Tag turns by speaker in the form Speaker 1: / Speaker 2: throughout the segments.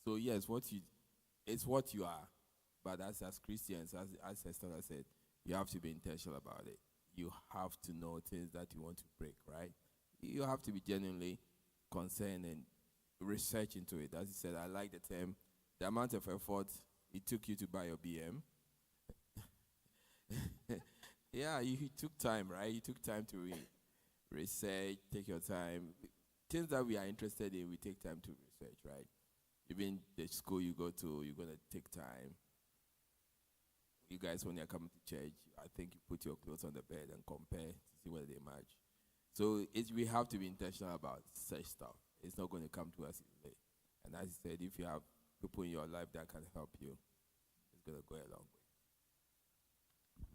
Speaker 1: So yes, it's what you are. But as Christians, as Estella said, you have to be intentional about it. You have to know things that you want to break, right? You have to be genuinely concerned and research into it. As you said, I like the term, the amount of effort it took you to buy your BM. Yeah, you took time, right? You took time to research, take your time. Things that we are interested in, we take time to research, right? Even the school you go to, you're going to take time. You guys, when you're coming to church, I think you put your clothes on the bed and compare to see whether they match. So we have to be intentional about such stuff. It's not going to come to us easily. And as I said, if you have people in your life that can help you, it's going to go a long way.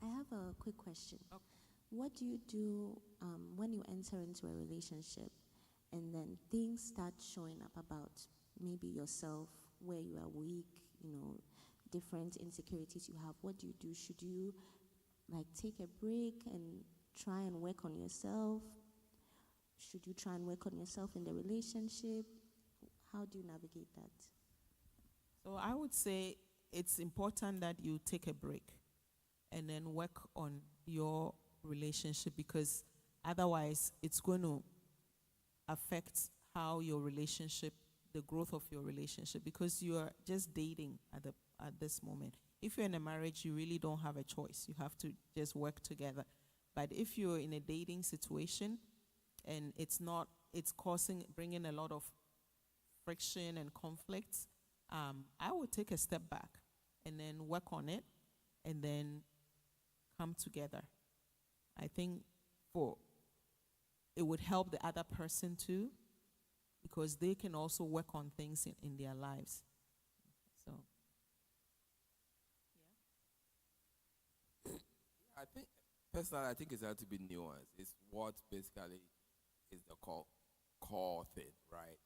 Speaker 2: I have a quick question.
Speaker 3: Okay.
Speaker 2: What do you do when you enter into a relationship and then things start showing up about maybe yourself, where you are weak, different insecurities you have? What do you do? Should you take a break and try and work on yourself? Should you try and work on yourself in the relationship? How do you navigate that?
Speaker 3: So I would say it's important that you take a break and then work on your relationship, because otherwise it's going to affect how your relationship, the growth of your relationship, because you are just dating at this moment. If you're in a marriage, you really don't have a choice. You have to just work together. But if you're in a dating situation and it's bringing a lot of friction and conflicts, I would take a step back and then work on it and then come together. I think it would help the other person too, because they can also work on things in their lives. So,
Speaker 1: I think, personally, I think it's had to be nuanced. It's what basically is the core thing, right?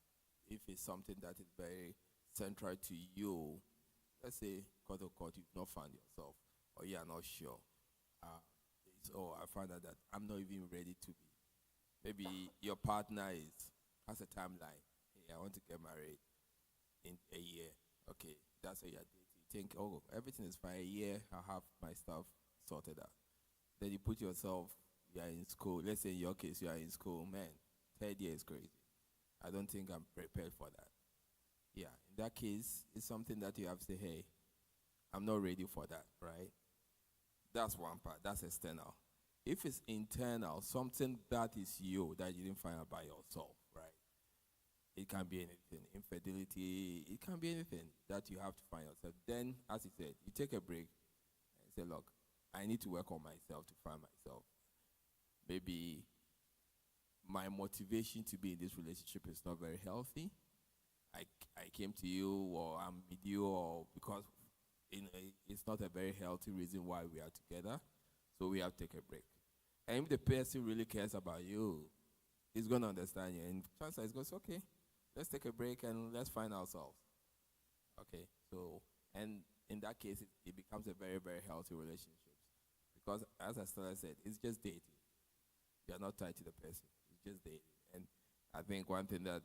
Speaker 1: If it's something that is very central to you, let's say, quote unquote, you've not found yourself, or you are not sure. I found out that I'm not even ready to be. Maybe your partner has a timeline. Hey, I want to get married in a year. Okay, that's what you're dating. You think, oh, everything is fine. A year, I'll have my stuff sorted out. Then you put yourself, you are in school. Let's say in your case, you are in school. Man, third year is crazy. I don't think I'm prepared for that. Yeah, in that case, it's something that you have to say, hey, I'm not ready for that, right? That's one part. That's external. If it's internal, something that is you that you didn't find out by yourself, right? It can be anything. Infidelity, it can be anything that you have to find yourself. Then, as he said, you take a break and say, look, I need to work on myself to find myself. Maybe my motivation to be in this relationship is not very healthy. I came to you, or I'm with you, or because it's not a very healthy reason why we are together. So we have to take a break. And if the person really cares about you, he's going to understand you. And chances goes, okay, let's take a break and let's find ourselves. Okay, so, and in that case, it becomes a very, very healthy relationship. Because as Estella said, it's just dating. You're not tied to the person. It's just dating. And I think one thing that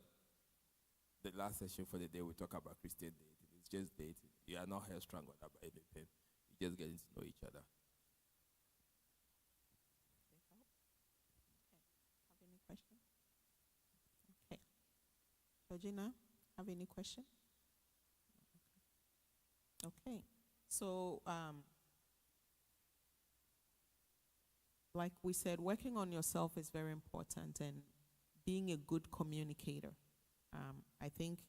Speaker 1: the last session for the day, we talk about Christian dating. It's just dating. You are not headstrong about anything. You're just getting to know each other.
Speaker 3: have any question? Okay. Georgina, have any question? Okay. So, like we said, working on yourself is very important, and being a good communicator. I think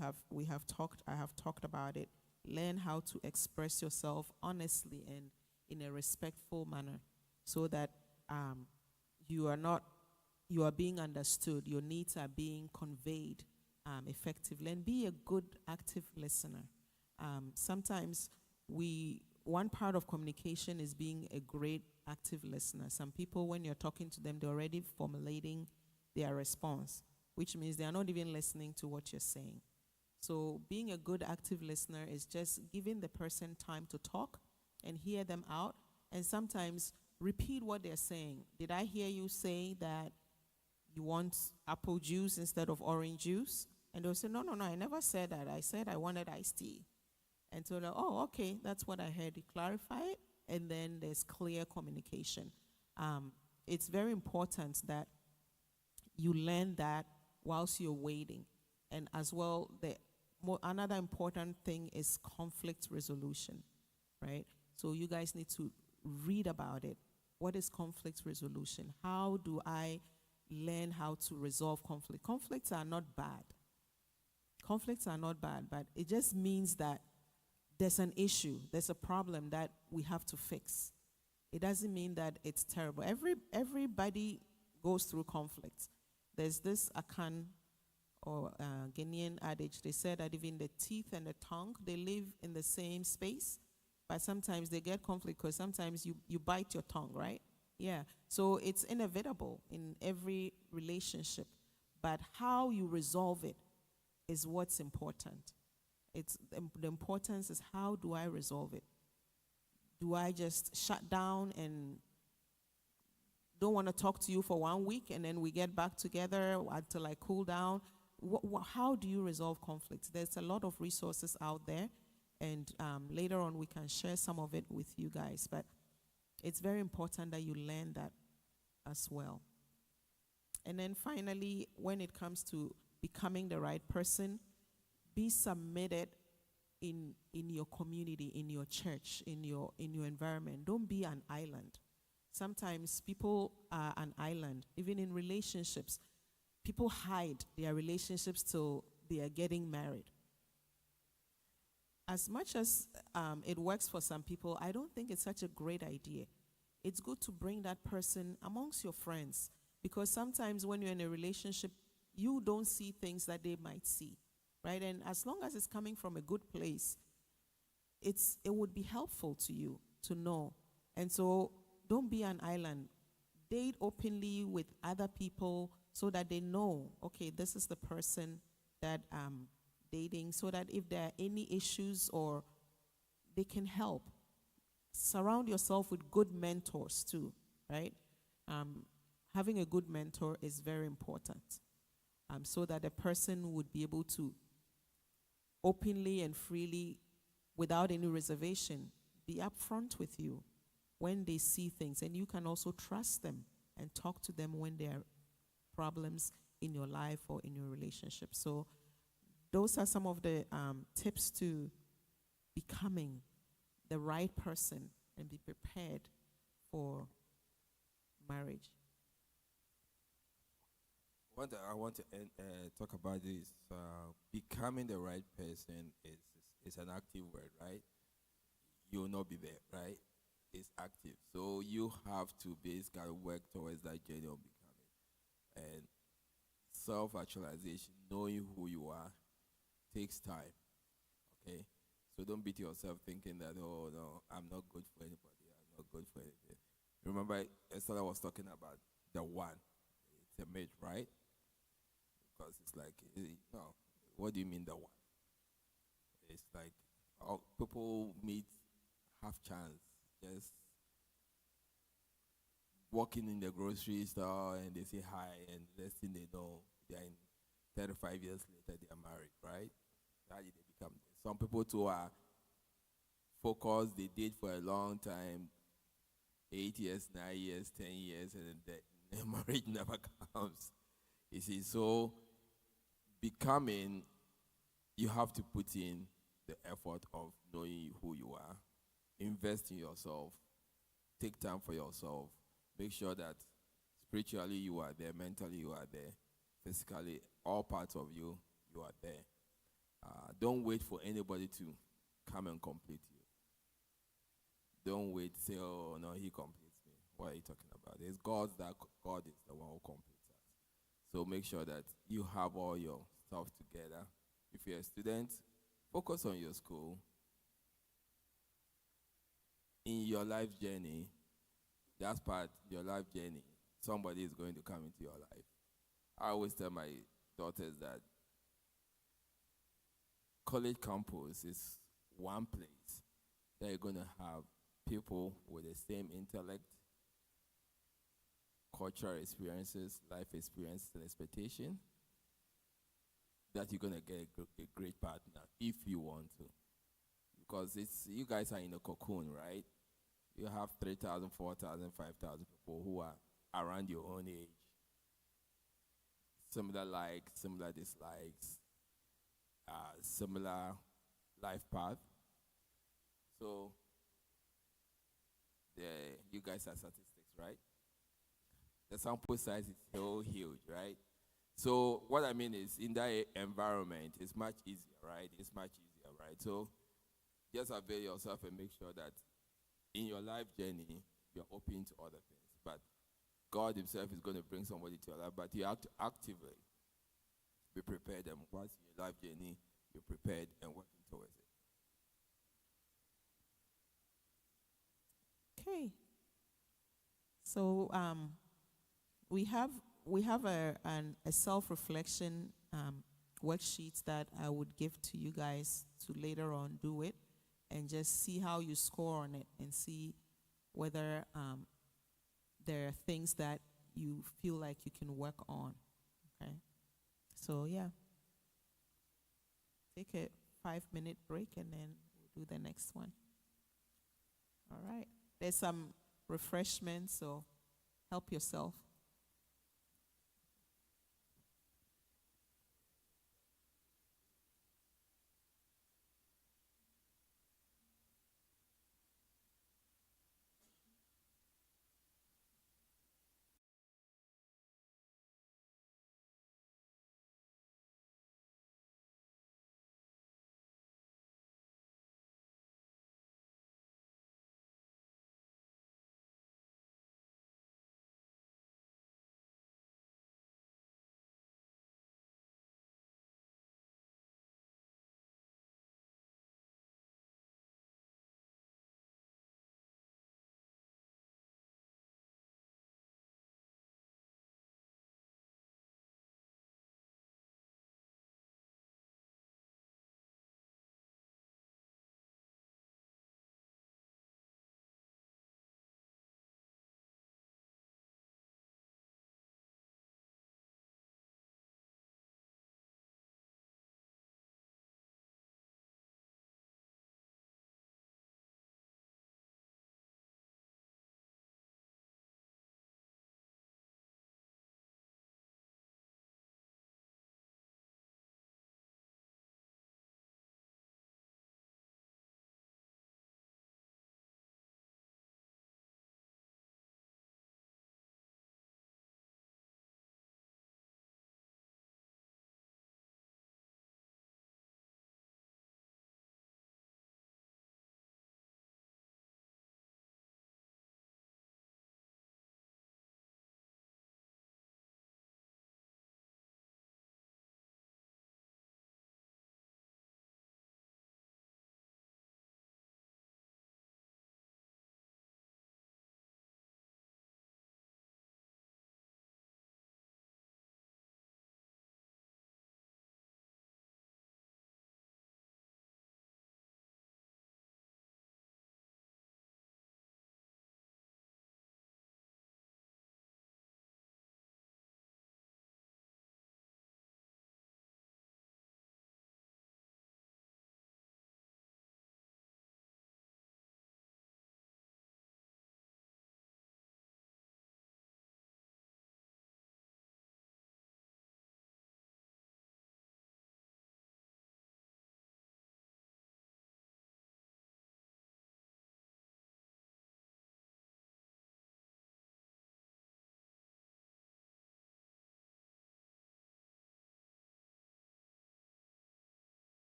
Speaker 3: I have talked about it. Learn how to express yourself honestly and in a respectful manner, so that you are being understood, your needs are being conveyed effectively, and be a good active listener. Sometimes one part of communication is being a great active listener. Some people, when you're talking to them, they're already formulating their response, which means they are not even listening to what you're saying. So being a good active listener is just giving the person time to talk and hear them out, and sometimes repeat what they're saying. Did I hear you say that you want apple juice instead of orange juice? And they'll say, no, no, no, I never said that. I said I wanted iced tea. And so they're, oh, okay, that's what I heard. You clarify it, and then there's clear communication. It's very important that you learn that whilst you're waiting. And as well, another important thing is conflict resolution, right? So you guys need to read about it. What is conflict resolution? How do I learn how to resolve conflict? Conflicts are not bad. Conflicts are not bad, but it just means that there's an issue, there's a problem that we have to fix. It doesn't mean that it's terrible. Everybody goes through conflicts. There's this Akan or Ghanaian adage. They said that even the teeth and the tongue, they live in the same space, but sometimes they get conflict because sometimes you bite your tongue, right? Yeah. So it's inevitable in every relationship, but how you resolve it is what's important. The importance is, how do I resolve it? Do I just shut down and don't want to talk to you for 1 week and then we get back together until I cool down? How do you resolve conflicts? There's a lot of resources out there, and later on we can share some of it with you guys. But it's very important that you learn that as well. And then finally, when it comes to becoming the right person, be submitted in your community, in your church, in your environment. Don't be an island. Sometimes people are an island. Even in relationships, people hide their relationships till they are getting married. As much as it works for some people, I don't think it's such a great idea. It's good to bring that person amongst your friends, because sometimes when you're in a relationship, you don't see things that they might see. Right? And as long as it's coming from a good place, it would be helpful to you to know. And so don't be an island. Date openly with other people so that they know, okay, this is the person that I'm dating, so that if there are any issues or they can help. Surround yourself with good mentors too, right? Having a good mentor is very important, so that the person would be able to openly and freely, without any reservation, be upfront with you when they see things. And you can also trust them and talk to them when there are problems in your life or in your relationship. So those are some of the tips to becoming the right person and be prepared for marriage.
Speaker 1: What I want to talk about is becoming the right person is an active word, right? You will not be there, right? It's active. So you have to basically work towards that journey of becoming. And self-actualization, knowing who you are, takes time, okay? So don't beat yourself thinking that, oh, no, I'm not good for anybody. I'm not good for anything. Remember, Estella was talking about the one. It's a myth, right? Because it's like, no, what do you mean the one? It's like people meet half chance, just walking in the grocery store and they say hi, and the next thing they know, they're in 35 years later, they are married, right? That's how they become. Some people too are focused, they date for a long time, 8 years, 9 years, 10 years, and then the marriage never comes. You see, so becoming, you have to put in the effort of knowing who you are, invest in yourself, take time for yourself, make sure that spiritually you are there, mentally you are there, physically, all parts of you, you are there. Don't wait for anybody to come and complete you. Don't wait, say, oh, no, he completes me. What are you talking about? It's God is the one who completes us. So make sure that you have all your stuff together. If you're a student, focus on your school. In your life journey, that's part of your life journey. Somebody is going to come into your life. I always tell my daughters that college campus is one place that you're going to have people with the same intellect, cultural experiences, life experiences, and expectation. that you're gonna get a great partner if you want to, because it's you guys are in a cocoon, right? You have 3,000, 4,000, 5,000 people who are around your own age, similar likes, similar dislikes, similar life path. So the you guys are statistics, right? The sample size is so huge, right? So what I mean is, in that environment, it's much easier, right? It's much easier, right? So just avail yourself and make sure that in your life journey, you're open to other things. But God Himself is going to bring somebody to your life, but you have to actively be prepared. And once in your life journey, you're prepared and working towards it.
Speaker 3: Okay. So we have a self-reflection worksheet that I would give to you guys to later on do it and just see how you score on it and see whether there are things that you feel like you can work on. Okay. So yeah. Take a 5-minute break and then we'll do the next one. All right. There's some refreshments, so help yourself.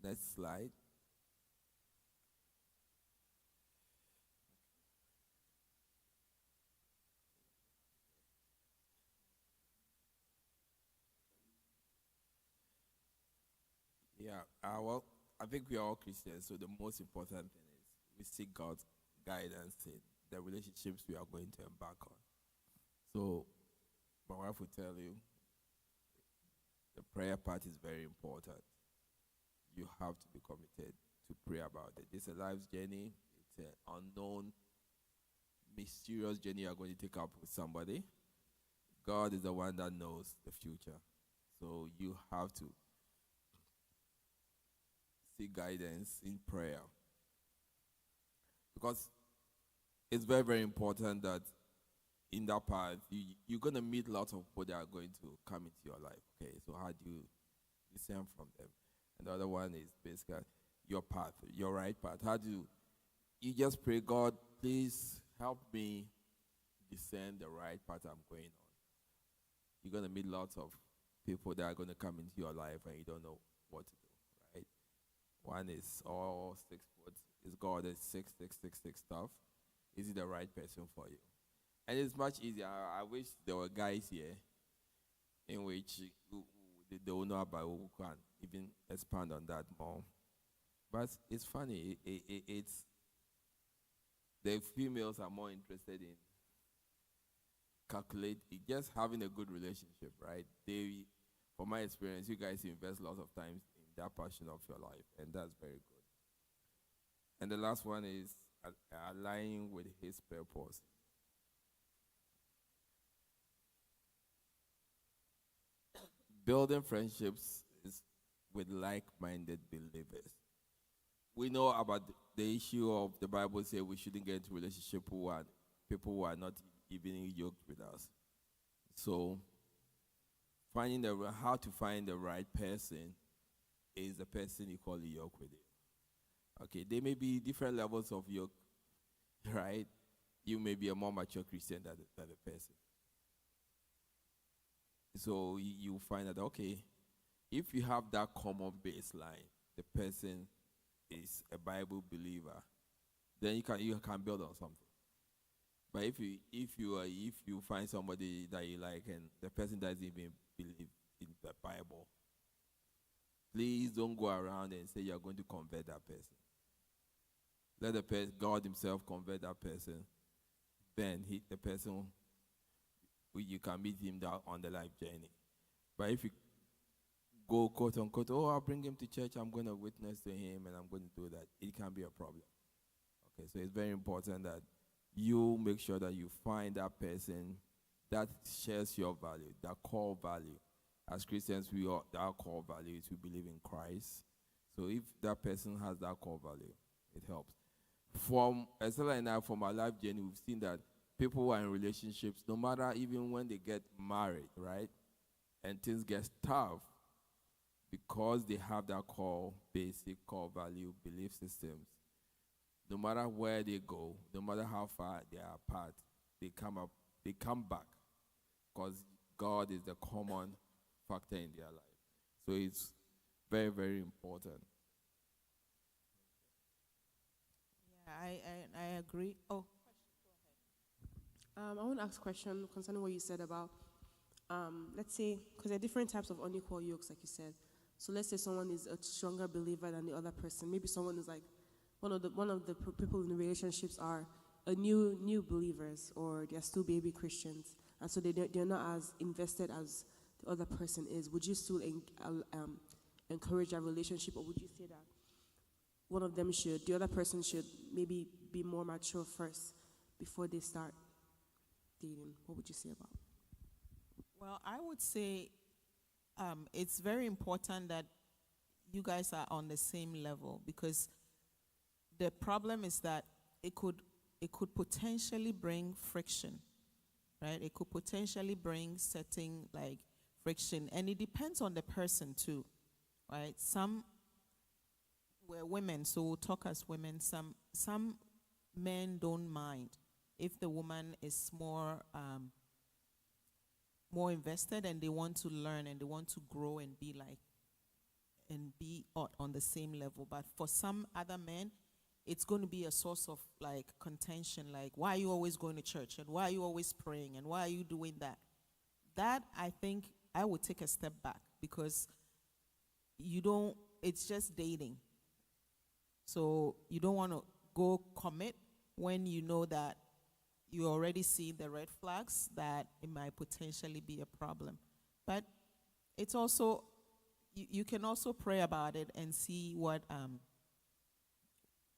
Speaker 1: Next slide. Yeah, well, I think we are all Christians, so the most important thing is we seek God's guidance in the relationships we are going to embark on. So, my wife will tell you the prayer part is very important. You have to be committed to pray about it. It's a life's journey, it's an unknown, mysterious journey you are going to take up with somebody. God is the one that knows the future. So, you have to seek guidance in prayer. Because it's very, very important that in that path, you're going to meet lots of people that are going to come into your life. Okay, so how do you discern from them? And the other one is basically your path, your right path. How do you just pray, God, please help me discern the right path I'm going on. You're going to meet lots of people that are going to come into your life and you don't know what to do, right? One is all 6 foot. Is God is 6 stuff? Is he the right person for you? And it's much easier. I wish there were guys here in which they will know about who can even expand on that more. But it's funny. It's the females are more interested in just having a good relationship, right? From my experience, you guys invest lots of time in that portion of your life, and that's very good. And the last one is aligning with his purpose. Building friendships is with like-minded believers. We know about the issue of the Bible say we shouldn't get into relationship with people who are not even yoked with us. So how to find the right person is the person you call yoke with you. Okay, there may be different levels of yoke, right? You may be a more mature Christian than the person. So you find that, okay, if you have that common baseline, the person is a Bible believer, then you can build on something. But if you find somebody that you like and the person doesn't even believe in the Bible, please don't go around and say you're going to convert that person. Let God himself convert that person. Then the person, you can meet him down on the life journey. But if you go quote unquote, I'll bring him to church, I'm going to witness to him and I'm going to do that, it can be a problem. Okay, so it's very important that you make sure that you find that person that shares your value, that core value. As Christians, our core value is we believe in Christ. So if that person has that core value, it helps. From Estella and I, from our life journey, we've seen that people who are in relationships, no matter even when they get married, right, and things get tough, because they have that basic core value, belief systems, no matter where they go, no matter how far they are apart, they come back, because God is the common factor in their life. So it's very, very important.
Speaker 3: Yeah, I agree. Oh,
Speaker 4: I want to ask a question concerning what you said about, let's say, because there are different types of unequal yokes, like you said. So let's say someone is a stronger believer than the other person. Maybe someone is like, one of the people in the relationships are new believers, or they're still baby Christians, and so they're not as invested as the other person is. Would you still encourage that relationship, or would you say that the other person should maybe be more mature first before they start dating? What would you say about it?
Speaker 3: well, I would say it's very important that you guys are on the same level, because the problem is that it could potentially bring friction, right? It could potentially bring certain friction, and it depends on the person too, right? Some we're women, so we'll talk as women. Some men don't mind if the woman is more invested and they want to learn and they want to grow and be like and be on the same level. But for some other men, it's going to be a source of like contention, like, why are you always going to church, and why are you always praying, and why are you doing that? That, I think I would take a step back, because it's just dating. So you don't want to go commit when you know that you already see the red flags that it might potentially be a problem. But it's also, you can also pray about it and see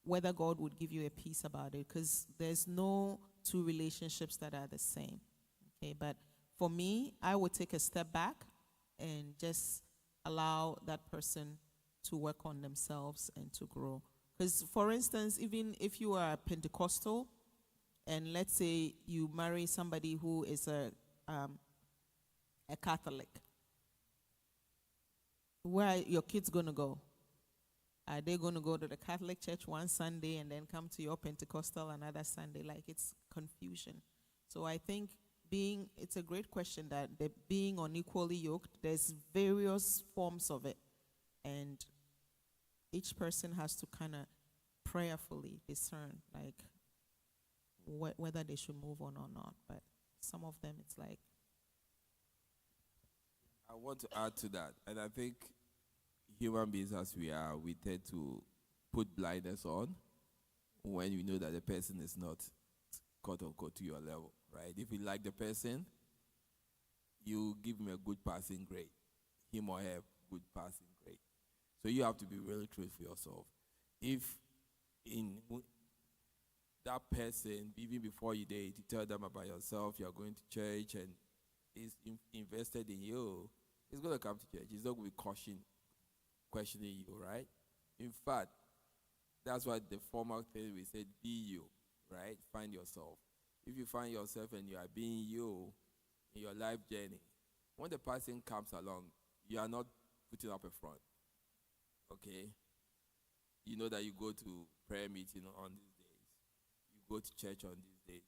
Speaker 3: whether God would give you a peace about it, because there's no two relationships that are the same. Okay, but for me, I would take a step back and just allow that person to work on themselves and to grow. Because, for instance, even if you are Pentecostal, and let's say you marry somebody who is a Catholic, where are your kids going to go? Are they going to go to the Catholic church one Sunday and then come to your Pentecostal another Sunday? Like, it's confusion. So I think it's a great question that being unequally yoked, there's various forms of it. And each person has to kind of prayerfully discern, like, whether they should move on or not. But some of them, it's like.
Speaker 1: I want to add to that, and I think human beings as we are, we tend to put blinders on when we know that the person is not, quote unquote, to your level, right? If you like the person, you give him a good passing grade, him or her good passing grade. So you have to be really true for yourself. If that person, even before you date, you tell them about yourself, you're going to church, and is invested in you, he's going to come to church. He's not going to be questioning you, right? In fact, that's why the formal thing we said, be you, right? Find yourself. If you find yourself and you are being you in your life journey, when the person comes along, you are not putting up a front, okay? You know that you go to prayer meeting on these days. You go to church on these days.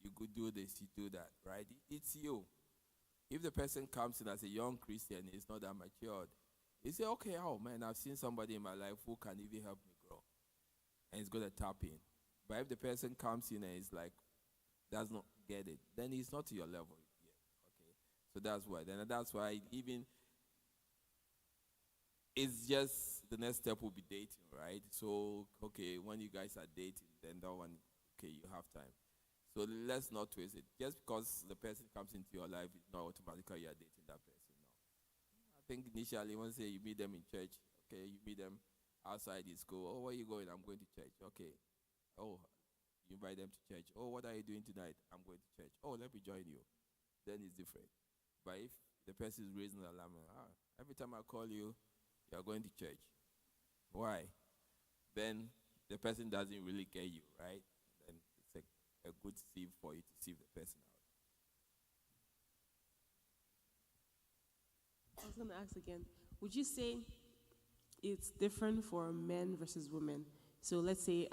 Speaker 1: You could do this, you do that, right? It's you. If the person comes in as a young Christian, he's not that matured, you say, okay, oh man, I've seen somebody in my life who can even help me grow. And he's going to tap in. But if the person comes in and is like, does not get it, then he's not to your level yet. Okay. So that's why. Then that's why even it's just the next step will be dating, right? So, okay, when you guys are dating, then that one, okay, you have time. So let's not twist it. Just because the person comes into your life, it's not automatically you're dating that person. No. I think initially, once you meet them in church, okay, you meet them outside the school. Oh, where are you going? I'm going to church. Okay. Oh, you invite them to church. Oh, what are you doing tonight? I'm going to church. Oh, let me join you. Then it's different. But if the person is raising the alarm, every time I call you, you're going to church. Why? Then the person doesn't really get you, right? Then it's a good sieve for you to sieve the person out.
Speaker 4: I was going to ask again, would you say it's different for men versus women? So let's say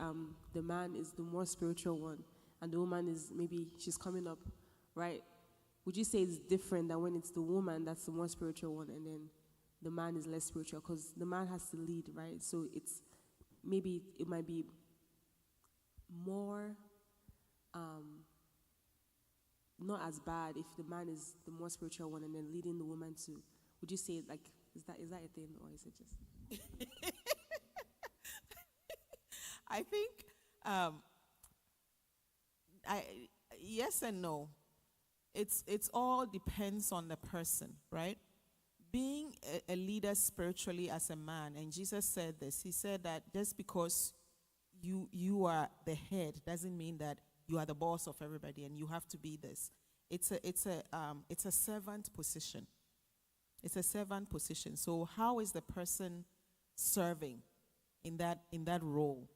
Speaker 4: the man is the more spiritual one, and the woman is, maybe she's coming up, right? Would you say it's different than when it's the woman that's the more spiritual one, and then the man is less spiritual? Because the man has to lead, right? So maybe it might be more, not as bad if the man is the more spiritual one and then leading the woman to. Would you say, like, is that a thing, or is it just?
Speaker 3: I think yes and no. It's all depends on the person, right? Being a leader spiritually as a man, and Jesus said this. He said that just because you are the head doesn't mean that you are the boss of everybody and you have to be this. It's a servant position. It's a servant position. So how is the person serving in that role?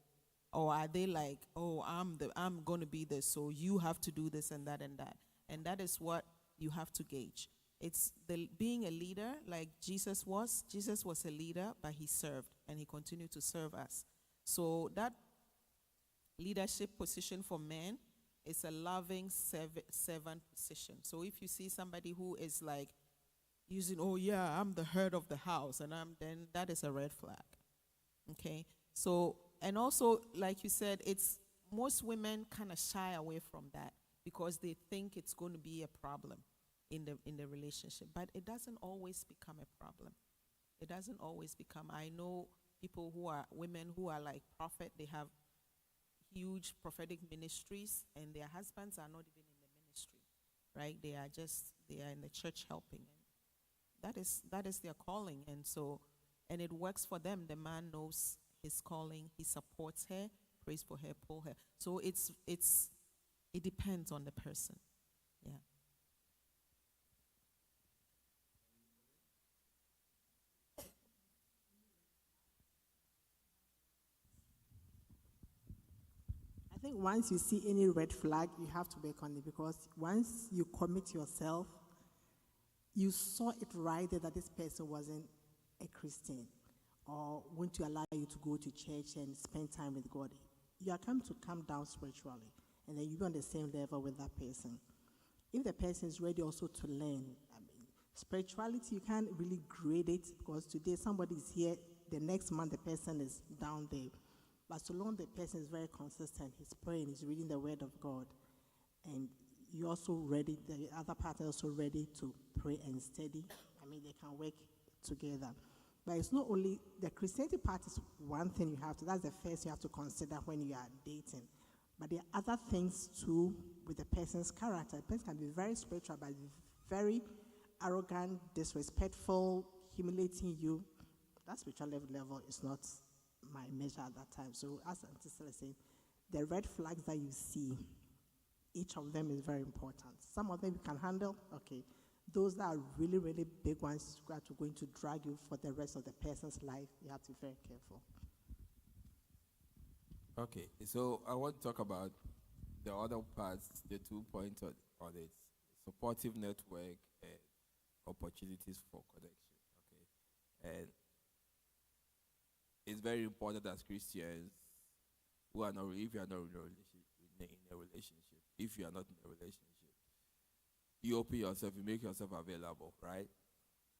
Speaker 3: Or are they like, oh, I'm going to be this, so you have to do this and that and that. And that is what you have to gauge. It's being a leader like Jesus was. Jesus was a leader, but he served, and he continued to serve us. So that leadership position for men is a loving servant position. So if you see somebody who is like, using, oh yeah, I'm the head of the house, and then that is a red flag. Okay? So, and also, like you said, it's most women kind of shy away from that because they think it's going to be a problem in the relationship. But it doesn't always become a problem. It doesn't always become. I know people who are women who are like prophet, they have huge prophetic ministries, and their husbands are not even in the ministry, right? They are in the church helping. And that is their calling. And so, and it works for them. The man knows his calling, he supports her, prays for her, pull her. So it depends on the person. Yeah.
Speaker 5: I think once you see any red flag, you have to work on it, because once you commit yourself, you saw it right there that this person wasn't a Christian or want to allow you to go to church and spend time with God. You are come to come down spiritually, and then you be on the same level with that person. If the person is ready also to learn, I mean, spirituality, you can't really grade it, because today somebody is here, the next month the person is down there. But so long the person is very consistent, he's praying, he's reading the word of God, and you're also ready, the other partner is also ready to pray and study, I mean, they can work together. But it's not only, the Christianity part is one thing you have to, that's the first you have to consider when you are dating. But there are other things too with the person's character. A person can be very spiritual, but very arrogant, disrespectful, humiliating you. That spiritual level is not my measure at that time. So as Auntie Stella is saying, the red flags that you see, each of them is very important. Some of them you can handle, okay. Those that are really, really big ones that are going to drag you for the rest of the person's life, you have to be very careful.
Speaker 1: Okay, so I want to talk about the other parts, the 2 points on it: supportive network and opportunities for connection. Okay, and it's very important as Christians who are not, if you are not in a relationship, if you are not in a relationship, you open yourself, you make yourself available, right?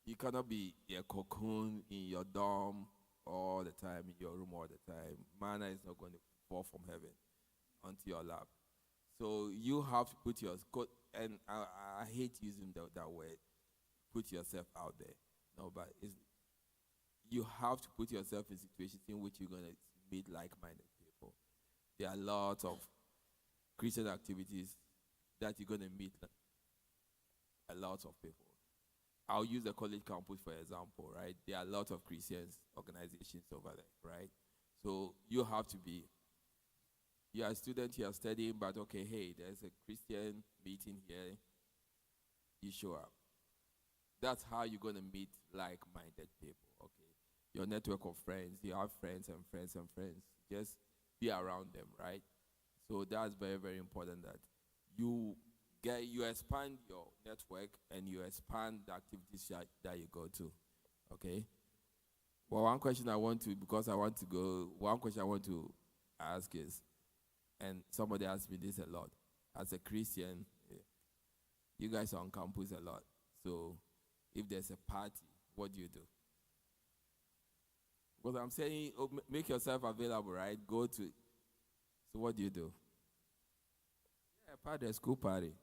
Speaker 1: You cannot be a cocoon in your dorm all the time, in your room all the time. Manna is not going to fall from heaven onto your lap. So you have to put and I hate using that word, put yourself out there. No, but you have to put yourself in situations in which you're going to meet like-minded people. There are lots of Christian activities that you're going to meet a lot of people. I'll use the college campus for example, right? There are a lot of Christians organizations over there, right? So you have to be, you are a student, you are studying, but okay, hey, there's a Christian meeting here, you show up. That's how you're going to meet like-minded people, okay? Your network of friends, you have friends and friends and friends. Just be around them, right? So that's very, very important that you expand your network and you expand the activities that you go to, okay? Well, one question I want to ask is, and somebody asked me this a lot, as a Christian, you guys are on campus a lot, so if there's a party, what do you do? Because I'm saying, make yourself available, right? Go to, so what do you do? Yeah, party, a school party.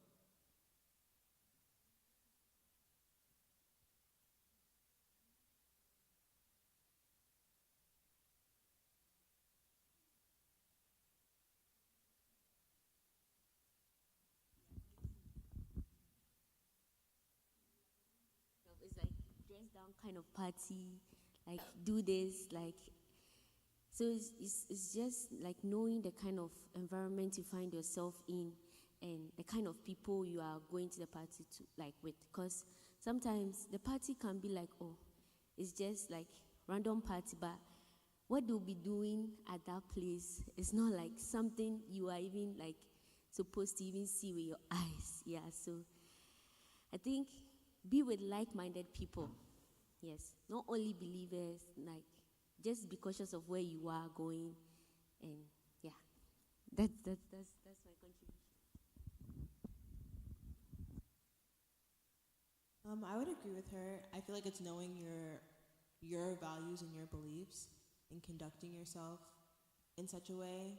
Speaker 2: It's like dress down kind of party, like do this, like so it's just like knowing the kind of environment you find yourself in and the kind of people you are going to the party to like with, because sometimes the party can be like, oh, it's just like random party, but what they'll be doing at that place is not like something you are even like supposed to even see with your eyes. Yeah, so I think be with like-minded people. Yes, not only believers, like just be cautious of where you are going, and yeah, that's my contribution.
Speaker 6: I would agree with her. I feel like it's knowing your values and your beliefs and conducting yourself in such a way.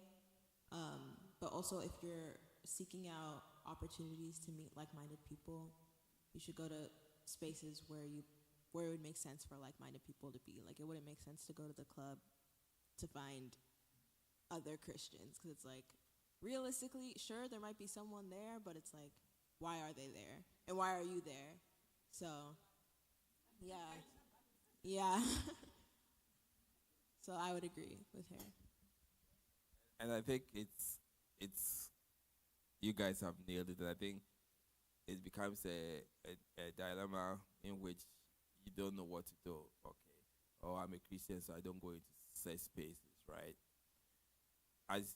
Speaker 6: But also, if you're seeking out opportunities to meet like-minded people, you should go to spaces where it would make sense for like-minded people to be. Like, it wouldn't make sense to go to the club to find other Christians, because it's like, realistically, sure, there might be someone there, but it's like, why are they there? And why are you there? So, yeah. Yeah. So I would agree with her.
Speaker 1: And I think it's you guys have nailed it. And I think it becomes a dilemma in which you don't know what to do. Okay, oh, I'm a Christian, so I don't go into such spaces, right? As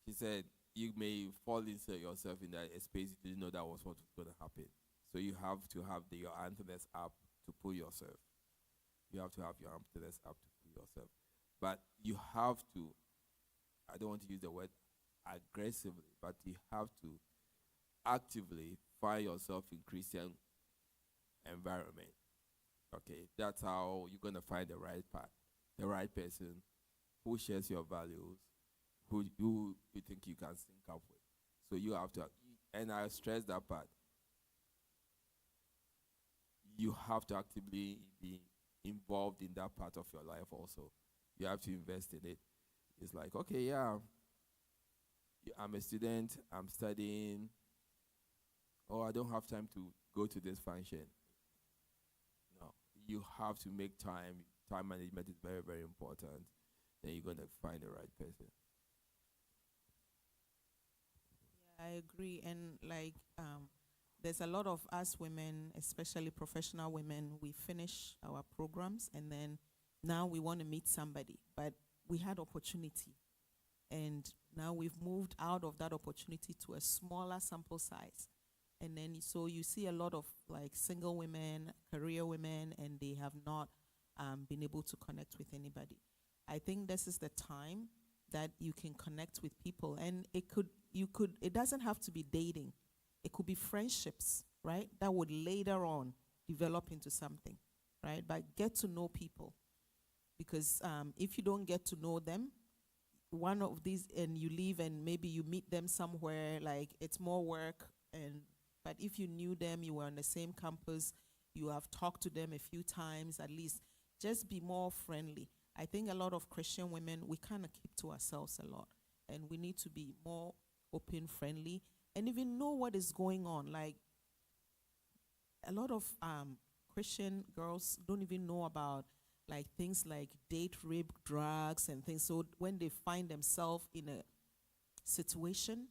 Speaker 1: she said, you may fall into yourself in that a space you didn't know that was what was going to happen. So you have to have your antennas up to pull yourself. You have to have your antennas up to pull yourself. But you have to, I don't want to use the word aggressively, but you have to actively find yourself in Christian environment. Okay, that's how you're gonna find the right path, the right person who shares your values, who you think you can sync up with. So you have to, and I stress that part. You have to actively be involved in that part of your life also. You have to invest in it. It's like, okay, yeah, I'm a student, I'm studying, oh, I don't have time to go to this function. No, you have to make time. Time management is very, very important. Then you're going to find the right person.
Speaker 3: I agree. And like, there's a lot of us women, especially professional women, we finish our programs and then now we want to meet somebody, but we had opportunity. And now we've moved out of that opportunity to a smaller sample size. And then so you see a lot of like single women, career women, and they have not been able to connect with anybody. I think this is the time that you can connect with people, and it doesn't have to be dating. It could be friendships, right? That would later on develop into something, right? But get to know people, because if you don't get to know them, one of these, and you leave and maybe you meet them somewhere, like it's more work. And but if you knew them, you were on the same campus, you have talked to them a few times, at least just be more friendly. I think a lot of Christian women, we kind of keep to ourselves a lot, and we need to be more open, friendly, and even know what is going on. Like a lot of Christian girls don't even know about like things like date rape, drugs, and things. So when they find themselves in a situation,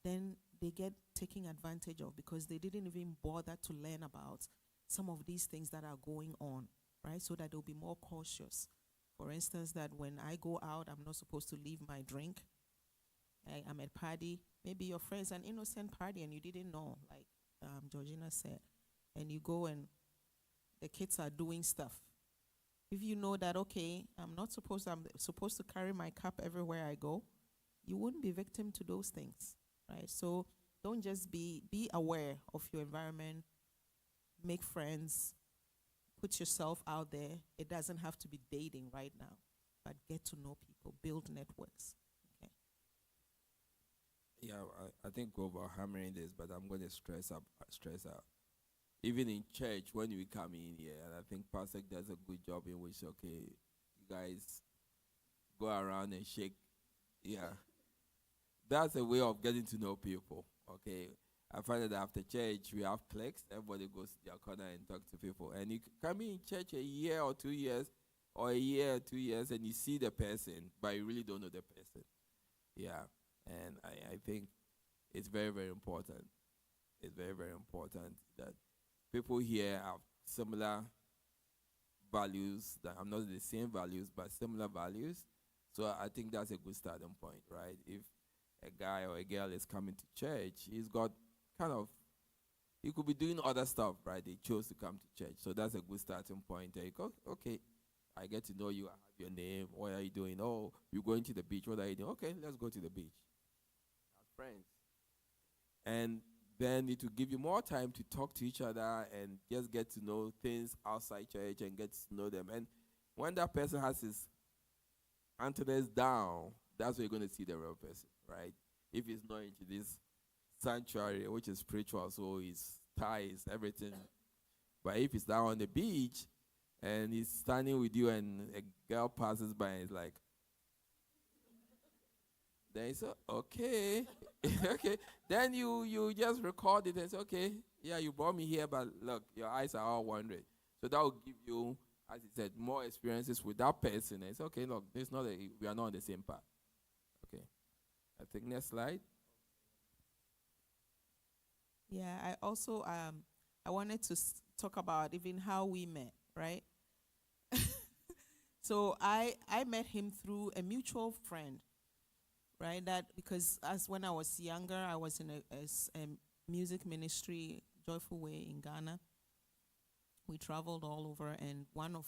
Speaker 3: then they get taken advantage of because they didn't even bother to learn about some of these things that are going on, right? So that they'll be more cautious. For instance, that when I go out, I'm not supposed to leave my drink. I'm at party. Maybe your friend's an innocent party and you didn't know, like Georgina said. And you go and the kids are doing stuff. If you know that, okay, I'm supposed to carry my cup everywhere I go, you wouldn't be victim to those things, right? So don't just be aware of your environment, make friends, put yourself out there. It doesn't have to be dating right now, but get to know people, build networks. Okay.
Speaker 1: Yeah, I think we're hammering this, but I'm going to stress out. Even in church, when we come in here, and I think Pastor does a good job in which, okay, you guys go around and shake. Yeah. That's a way of getting to know people, okay? I find that after church, we have cliques. Everybody goes to their corner and talk to people. And you come in church a year or 2 years, or a year or 2 years, and you see the person, but you really don't know the person. Yeah, and I think it's very, very important. It's very, very important that people here have similar values. That I'm not the same values, but similar values. So I think that's a good starting point, right? If a guy or a girl is coming to church, he's got he could be doing other stuff, right? They chose to come to church. So that's a good starting point. There you go, okay, I get to know you, I have your name, what are you doing? Oh, you're going to the beach, what are you doing? Okay, let's go to the beach. As friends. And then it will give you more time to talk to each other and just get to know things outside church and get to know them. And when that person has his antennas down, that's where you're going to see the real person, right? If he's not into this sanctuary, which is spiritual, so his ties, everything. But if he's down on the beach and he's standing with you and a girl passes by and it's like, then it's okay. Okay. Then you just record it and say, okay, yeah, you brought me here, but look, your eyes are all wandering. So that will give you, as he said, more experiences with that person. And it's okay, look, it's not we are not on the same path. Okay. I think next slide.
Speaker 3: Yeah, I also I wanted to talk about even how we met, right? So I met him through a mutual friend, right? That because as when I was younger, I was in a music ministry, Joyful Way in Ghana. We traveled all over, and one of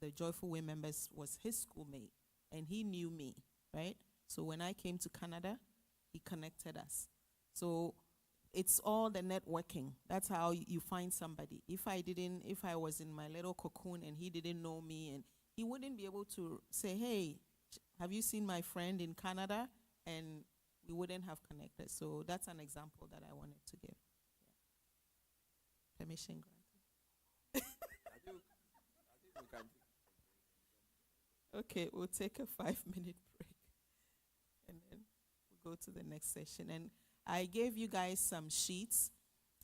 Speaker 3: the Joyful Way members was his schoolmate, and he knew me, right? So when I came to Canada, he connected us. So it's all the networking. That's how you find somebody. If I was in my little cocoon and he didn't know me, and he wouldn't be able to say, hey, have you seen my friend in Canada? And we wouldn't have connected. So that's an example that I wanted to give. Yeah. Permission granted. Okay, we'll take a 5-minute break. And then we'll go to the next session. And I gave you guys some sheets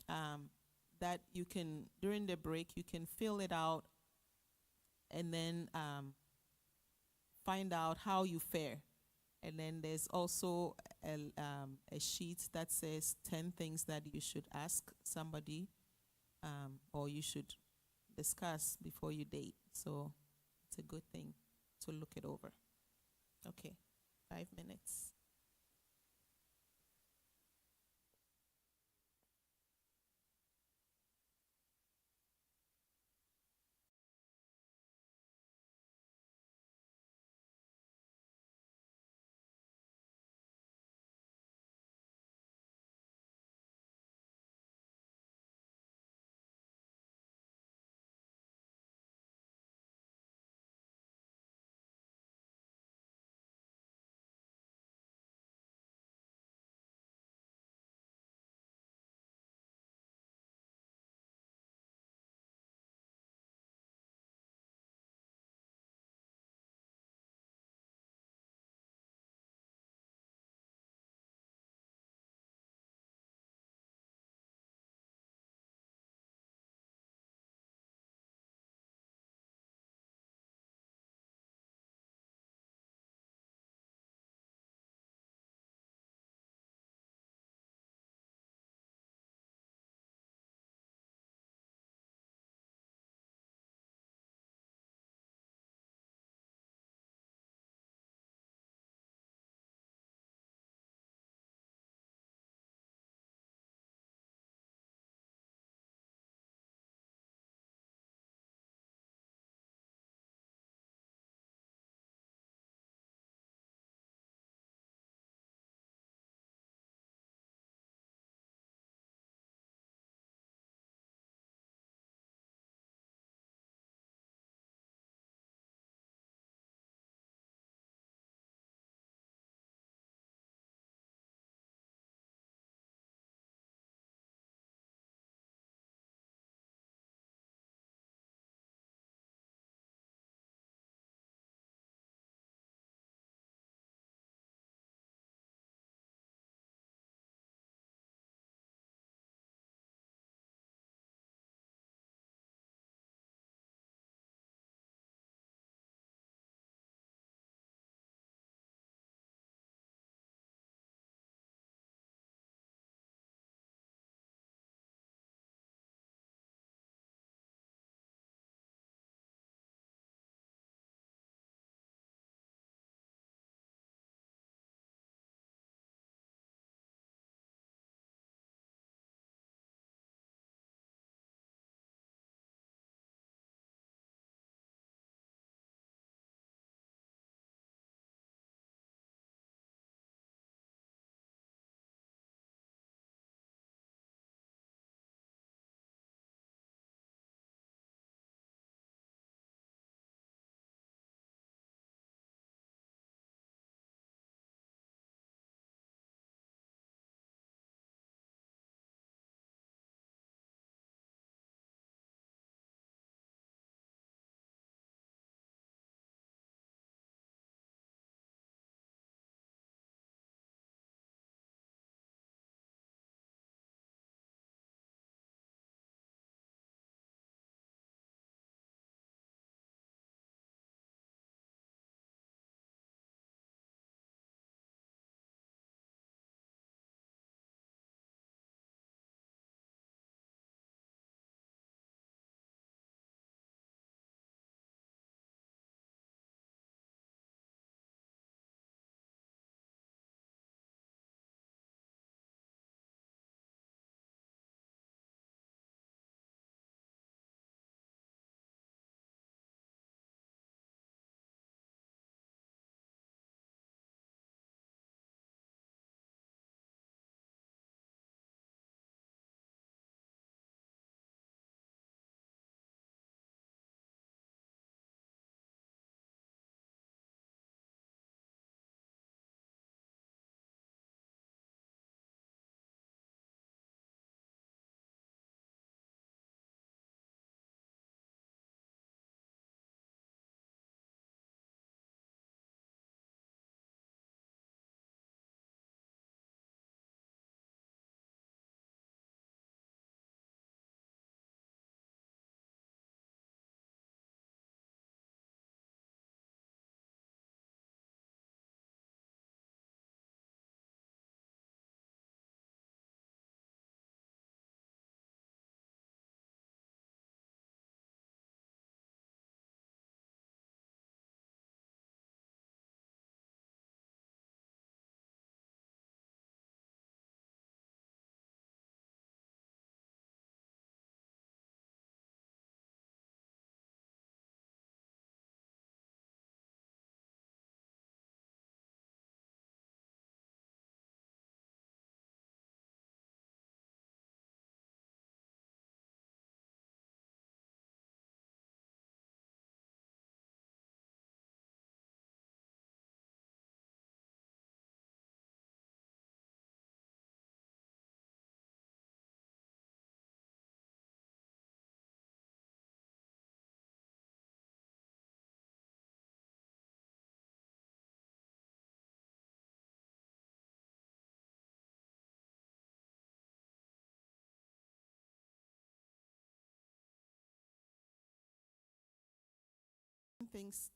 Speaker 3: that you can, during the break, you can fill it out and then find out how you fare. And then there's also a sheet that says 10 things that you should ask somebody or you should discuss before you date. So it's a good thing to look it over. Okay, 5 minutes.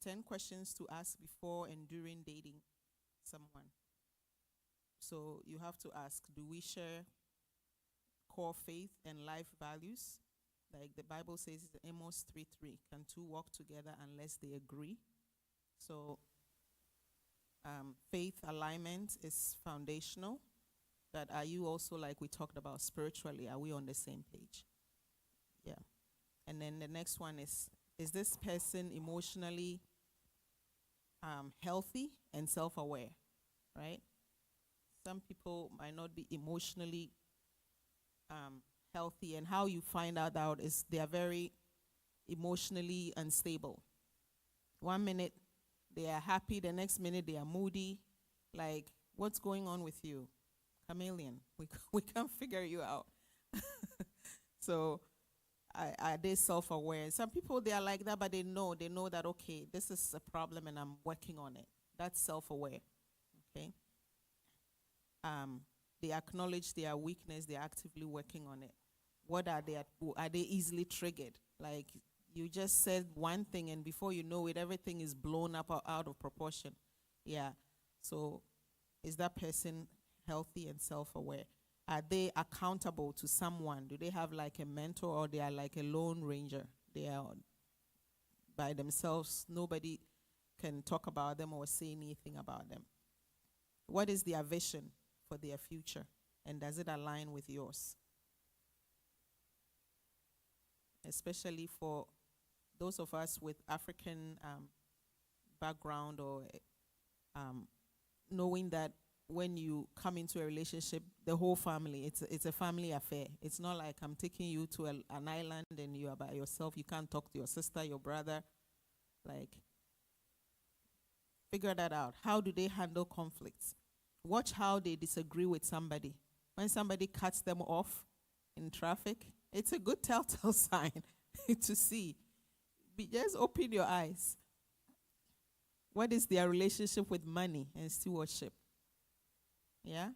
Speaker 3: 10 questions to ask before and during dating someone. So you have to ask, do we share core faith and life values? Like the Bible says in Amos 3:3, can two walk together unless they agree? So faith alignment is foundational. But are you also, like we talked about spiritually, are we on the same page? Yeah. And then the next one is this person emotionally healthy and self-aware, right? Some people might not be emotionally healthy, and how you find out is they are very emotionally unstable. 1 minute they are happy, the next minute they are moody. Like, what's going on with you? Chameleon. We can't figure you out. So are they self-aware? Some people, they are like that, but they know that, okay, this is a problem and I'm working on it. That's self-aware. Okay. They acknowledge their weakness, they're actively working on it. What are they easily triggered? Like, you just said one thing and before you know it, everything is blown up or out of proportion. Yeah. So is that person healthy and self-aware? Are they accountable to someone? Do they have like a mentor, or they are like a lone ranger? They are by themselves. Nobody can talk about them or say anything about them. What is their vision for their future? And does it align with yours? Especially for those of us with African background, or knowing that when you come into a relationship, the whole family, it's a family affair. It's not like I'm taking you to an island and you are by yourself. You can't talk to your sister, your brother. Like, figure that out. How do they handle conflicts? Watch how they disagree with somebody. When somebody cuts them off in traffic, it's a good telltale sign to see. Just open your eyes. What is their relationship with money and stewardship? Yeah?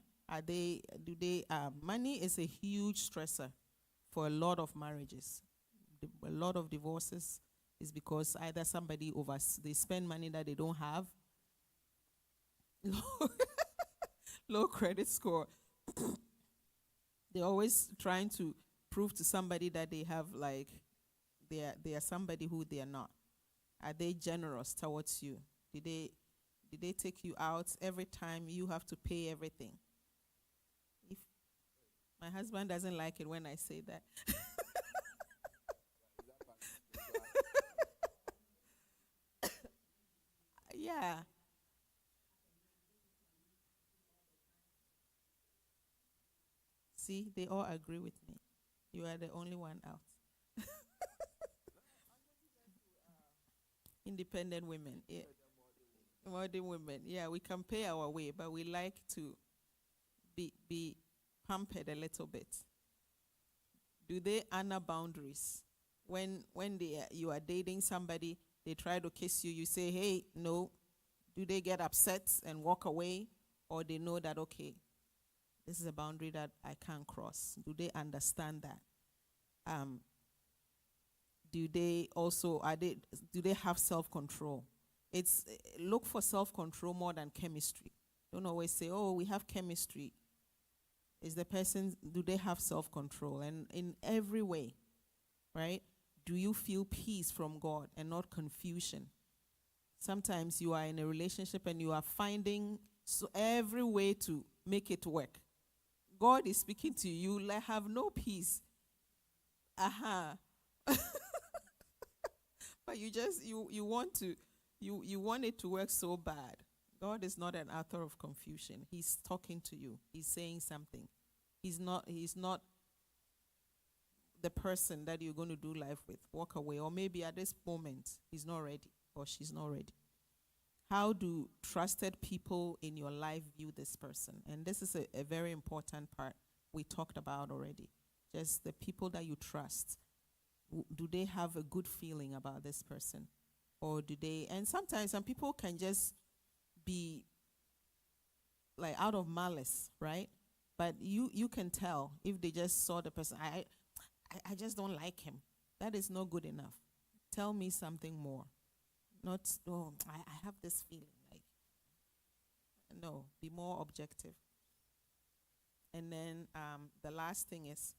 Speaker 3: Money is a huge stressor for a lot of marriages. A lot of divorces is because either somebody they spend money that they don't have, low credit score. They're always trying to prove to somebody that they have, like, they are somebody who they are not. Are they generous towards you? Did they take you out every time you have to pay everything? If my husband doesn't like it when I say that. Yeah. See, they all agree with me. You are the only one out. Independent women. Yeah. Modern women. Yeah, we can pay our way, but we like to be pampered a little bit. Do they honor boundaries? When you are dating somebody, they try to kiss you, you say, hey, no. Do they get upset and walk away? Or they know that, okay, this is a boundary that I can't cross? Do they understand that? Do they have self-control? Look for self-control more than chemistry. Don't always say, oh, we have chemistry. Do they have self-control? And in every way, right? Do you feel peace from God and not confusion? Sometimes you are in a relationship and you are finding every way to make it work. God is speaking to you, like, have no peace. But you want it to work so bad. God is not an author of confusion. He's talking to you. He's saying something. He's not the person that you're going to do life with. Walk away. Or maybe at this moment, he's not ready or she's not ready. How do trusted people in your life view this person? And this is a very important part we talked about already. Just the people that you trust. Do they have a good feeling about this person? Or do they, and sometimes some people can just be like out of malice, right? But you can tell if they just saw the person, I just don't like him. That is not good enough. Tell me something more. Not, oh, I have this feeling. Like, no, be more objective. And then the last thing is,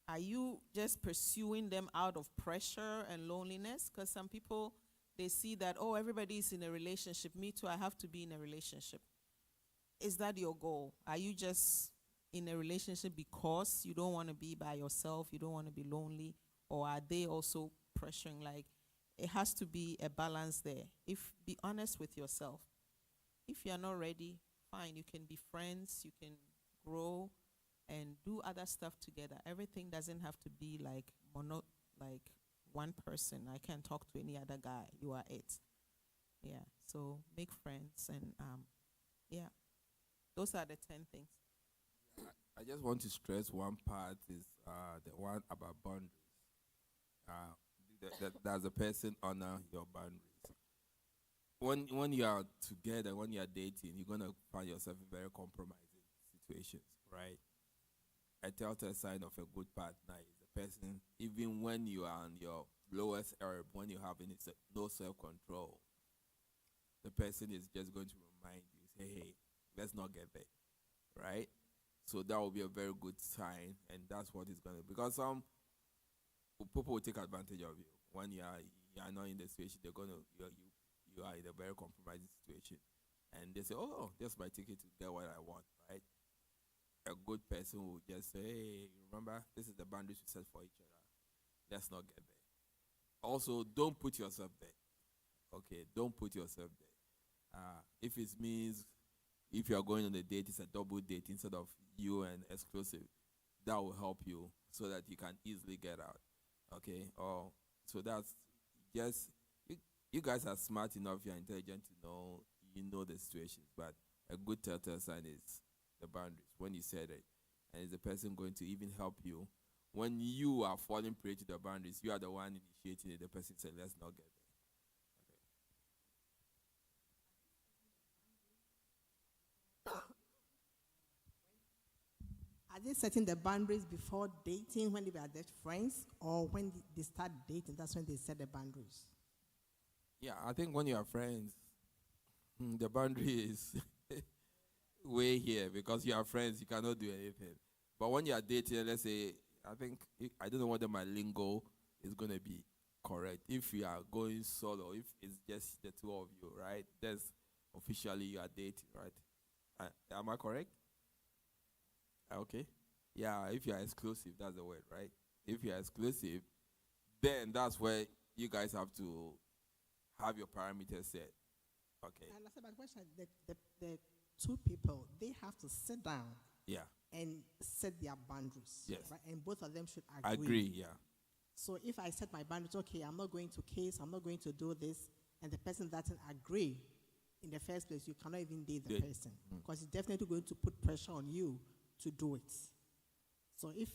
Speaker 3: are you just pursuing them out of pressure and loneliness? Because some people, they see that, oh, everybody's in a relationship. Me too, I have to be in a relationship. Is that your goal? Are you just in a relationship because you don't want to be by yourself, you don't want to be lonely? Or are they also pressuring? Like, it has to be a balance there. Be honest with yourself. If you're not ready, fine, you can be friends, you can grow and do other stuff together. Everything doesn't have to be like one person. I can't talk to any other guy. You are it. Yeah. So make friends and yeah. Those are the 10 things.
Speaker 1: I just want to stress one part is the one about boundaries. Does a person honor your boundaries? When you are together, when you are dating, you're gonna find yourself in very compromising situations, right? A telltale sign of a good partner is the person, even when you are on your lowest herb, when you have no self-control, the person is just going to remind you, say, hey, let's not get there, right? So that will be a very good sign, and that's what it's going to be. Because some people will take advantage of you. When you are not in the situation, you are in a very compromising situation. And they say, oh, that's my ticket to get what I want, right? A good person will just say, hey, remember, this is the boundaries we set for each other. Let's not get there. Also, don't put yourself there. Okay, don't put yourself there. If it means if you are going on a date, it's a double date instead of you and exclusive, that will help you so that you can easily get out. Okay? So that's just, you guys are smart enough, you're intelligent to know, you know the situations, but a good telltale sign is the boundaries. When you said it, and is the person going to even help you? When you are falling prey to the boundaries, you are the one initiating it, the person said, let's not get there.
Speaker 5: Are they setting the boundaries before dating when they were just friends, or when they start dating, that's when they set the boundaries?
Speaker 1: Yeah, I think when you are friends, the boundary is way here because you are friends, you cannot do anything. But when you are dating, let's say, I don't know whether my lingo is going to be correct. If you are going solo, if it's just the two of you, right? That's officially you are dating, right? Am I correct? Okay. Yeah, if you are exclusive, that's the word, right? If you are exclusive, then that's where you guys have to have your parameters set. Okay.
Speaker 5: And I said, but question, the two people, they have to sit down,
Speaker 1: Yeah.
Speaker 5: and set their boundaries.
Speaker 1: Yes.
Speaker 5: Right? And both of them should
Speaker 1: I
Speaker 5: agree.
Speaker 1: agree, yeah.
Speaker 5: So if I set my boundaries, okay, I'm not going to kiss, I'm not going to do this, and the person doesn't agree, in the first place, you cannot even date the person, because it's definitely going to put pressure on you to do it. So if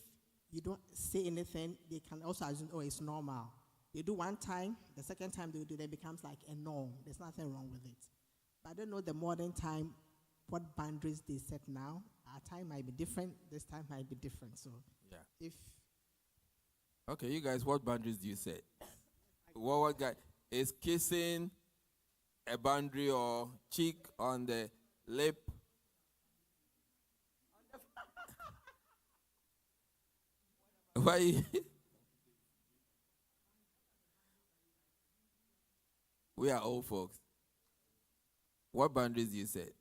Speaker 5: you don't say anything, they can also assume, oh, it's normal. They do one time, the second time they do, then it becomes like a norm. There's nothing wrong with it. But I don't know the modern time, what boundaries they set now. Our time might be different, this time might be different. So
Speaker 1: Yeah.
Speaker 5: if
Speaker 1: Okay, you guys, what boundaries do you set? What guy is kissing a boundary or cheek on the lip? Why? We are old folks. What boundaries do you set?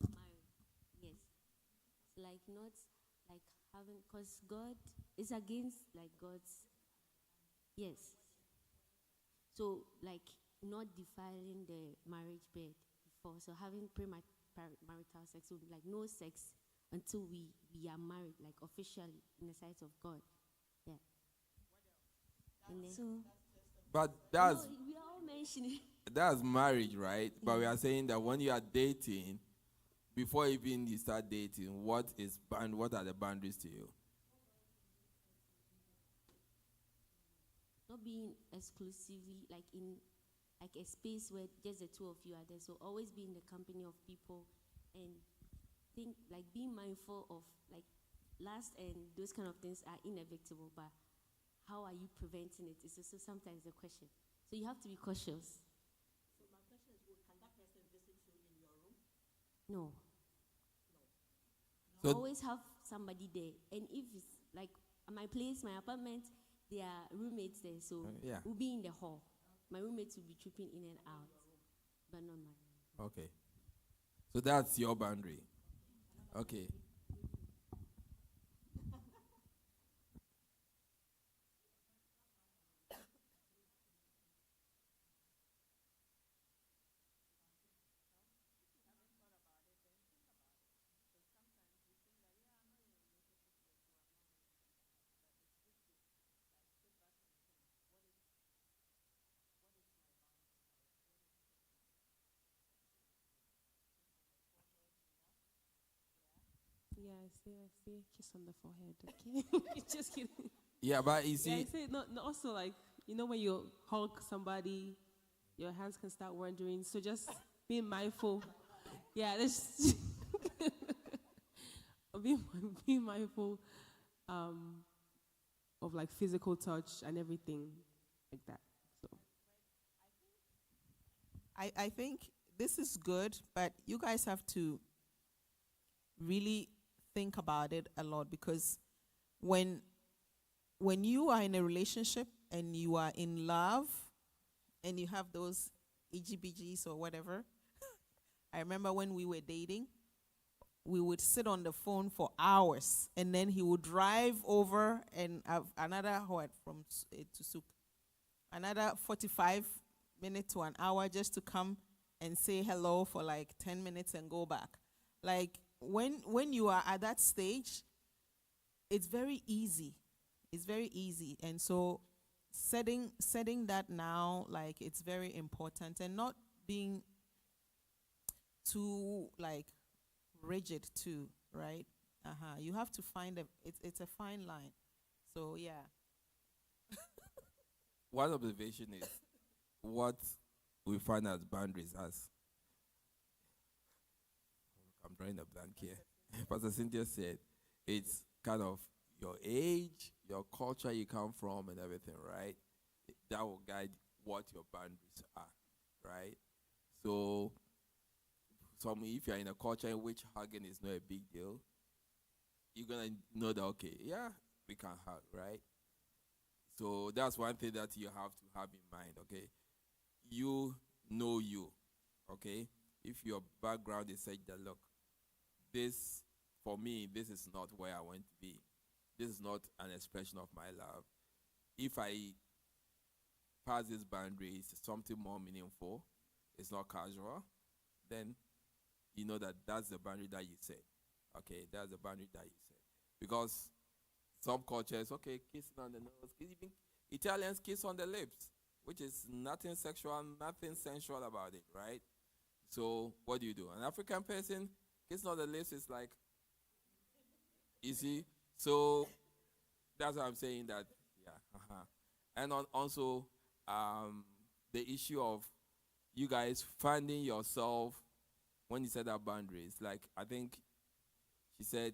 Speaker 2: Married. Yes. Like not like having, because God is against like God's, yes. So like not defiling the marriage bed before, so having premarital sex, so like no sex until we are married, like officially in the sight of God. Yeah. And then,
Speaker 7: So,
Speaker 1: But
Speaker 2: no, we are all mentioning.
Speaker 1: that's marriage, right? But we are saying that when you are dating, before even you start dating, what are the boundaries to you?
Speaker 2: Not being exclusively like
Speaker 7: like a space where just the two of you are there. So always be in the company of people and think, like, be mindful of, like, lust and those kind of things are inevitable, but how are you preventing it is also sometimes the question. So you have to be cautious.
Speaker 5: So my question is, can that person visit you in your room?
Speaker 7: No.
Speaker 1: So-
Speaker 7: Always have somebody there. And if it's like at my place, my apartment, there are roommates there. So
Speaker 1: Yeah.
Speaker 7: we'll be in the hall. My roommates will be tripping in and out, but not my room.
Speaker 1: Okay. So that's your boundary. Okay.
Speaker 4: Yeah, I see. Kiss on the forehead. Okay, just kidding.
Speaker 1: Yeah, but you
Speaker 4: Yeah, I
Speaker 1: see,
Speaker 4: say no. Also, like, you know, when you hug somebody, your hands can start wandering. So just be mindful. Yeah, let's be mindful of like physical touch and everything like that. So
Speaker 3: I think this is good, but you guys have to really think about it a lot, because when you are in a relationship and you are in love and you have those EGBGs or whatever, I remember when we were dating, we would sit on the phone for hours, and then he would drive over and have another to Suk, another 45 minutes to an hour just to come and say hello for like 10 minutes and go back. Like, when you are at that stage, it's very easy. It's very easy. And so setting that now, like, it's very important, and not being too like rigid too, right? You have to find it's a fine line. So yeah.
Speaker 1: one observation is what we find as boundaries as. I'm drawing a blank here. Pastor Cynthia said it's kind of your age, your culture you come from, and everything, right? That will guide what your boundaries are, right? So, if you're in a culture in which hugging is not a big deal, you're gonna know that, okay, yeah, we can hug, right? So that's one thing that you have to have in mind, okay? You know you, okay? If your background is such that, look, this, for me, this is not where I want to be. This is not an expression of my love. If I pass this boundary, it's something more meaningful, it's not casual, then you know that that's the boundary that you set. Okay, that's the boundary that you set. Because some cultures, okay, kissing on the nose, even Italians kiss on the lips, which is nothing sexual, nothing sensual about it, right? So what do? An African person, kissing on the lips is like, you see? So that's why I'm saying that, yeah. And also, the issue of you guys finding yourself when you set up boundaries. Like, I think she said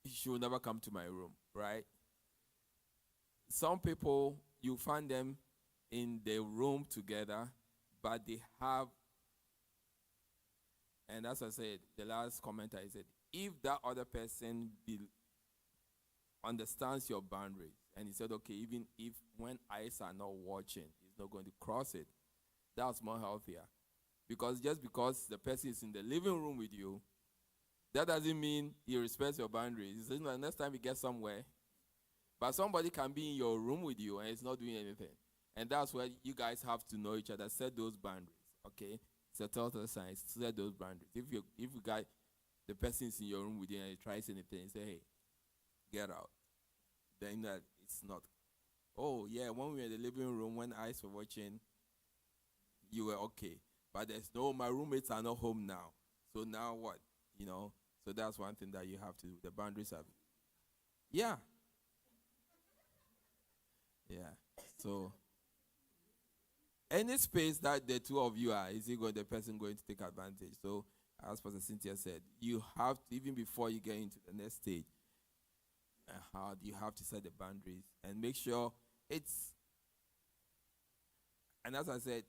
Speaker 1: she will never come to my room, right? Some people, you find them in the room together, but they have, and as I said, the last commenter, I said, if that other person understands your boundaries, and he said, okay, even if when eyes are not watching, he's not going to cross it, that's more healthier. Because just because the person is in the living room with you, that doesn't mean he respects your boundaries. He says, no, next time we get somewhere. But somebody can be in your room with you and it's not doing anything. And that's where you guys have to know each other, set those boundaries, okay? It's a total science, set those boundaries. If you guys, the person is in your room with you and he tries anything, you say, hey, get out. Then that it's not. Oh, yeah, when we were in the living room, when eyes were watching, you were okay. But there's no, my roommates are not home now. So now what? You know? So that's one thing that you have to do. The boundaries are. Yeah. Yeah. So any space that the two of you are, is it going the person going to take advantage? So, as Pastor Cynthia said, you have to, even before you get into the next stage, you have to set the boundaries and make sure it's. And as I said,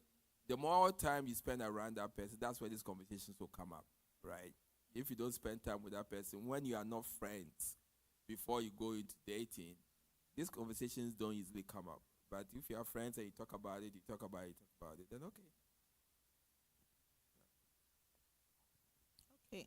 Speaker 1: the more time you spend around that person, that's where these conversations will come up, right? If you don't spend time with that person, when you are not friends, before you go into dating, these conversations don't easily come up. But if you are friends and you talk about it, then okay.
Speaker 3: Okay.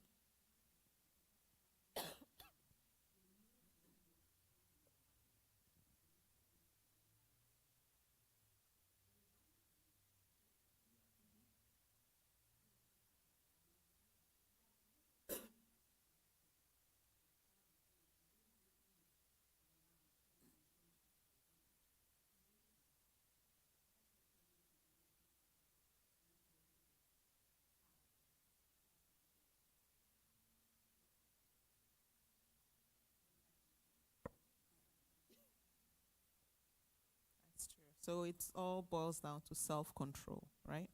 Speaker 3: That's true. So it all boils down to self-control, right?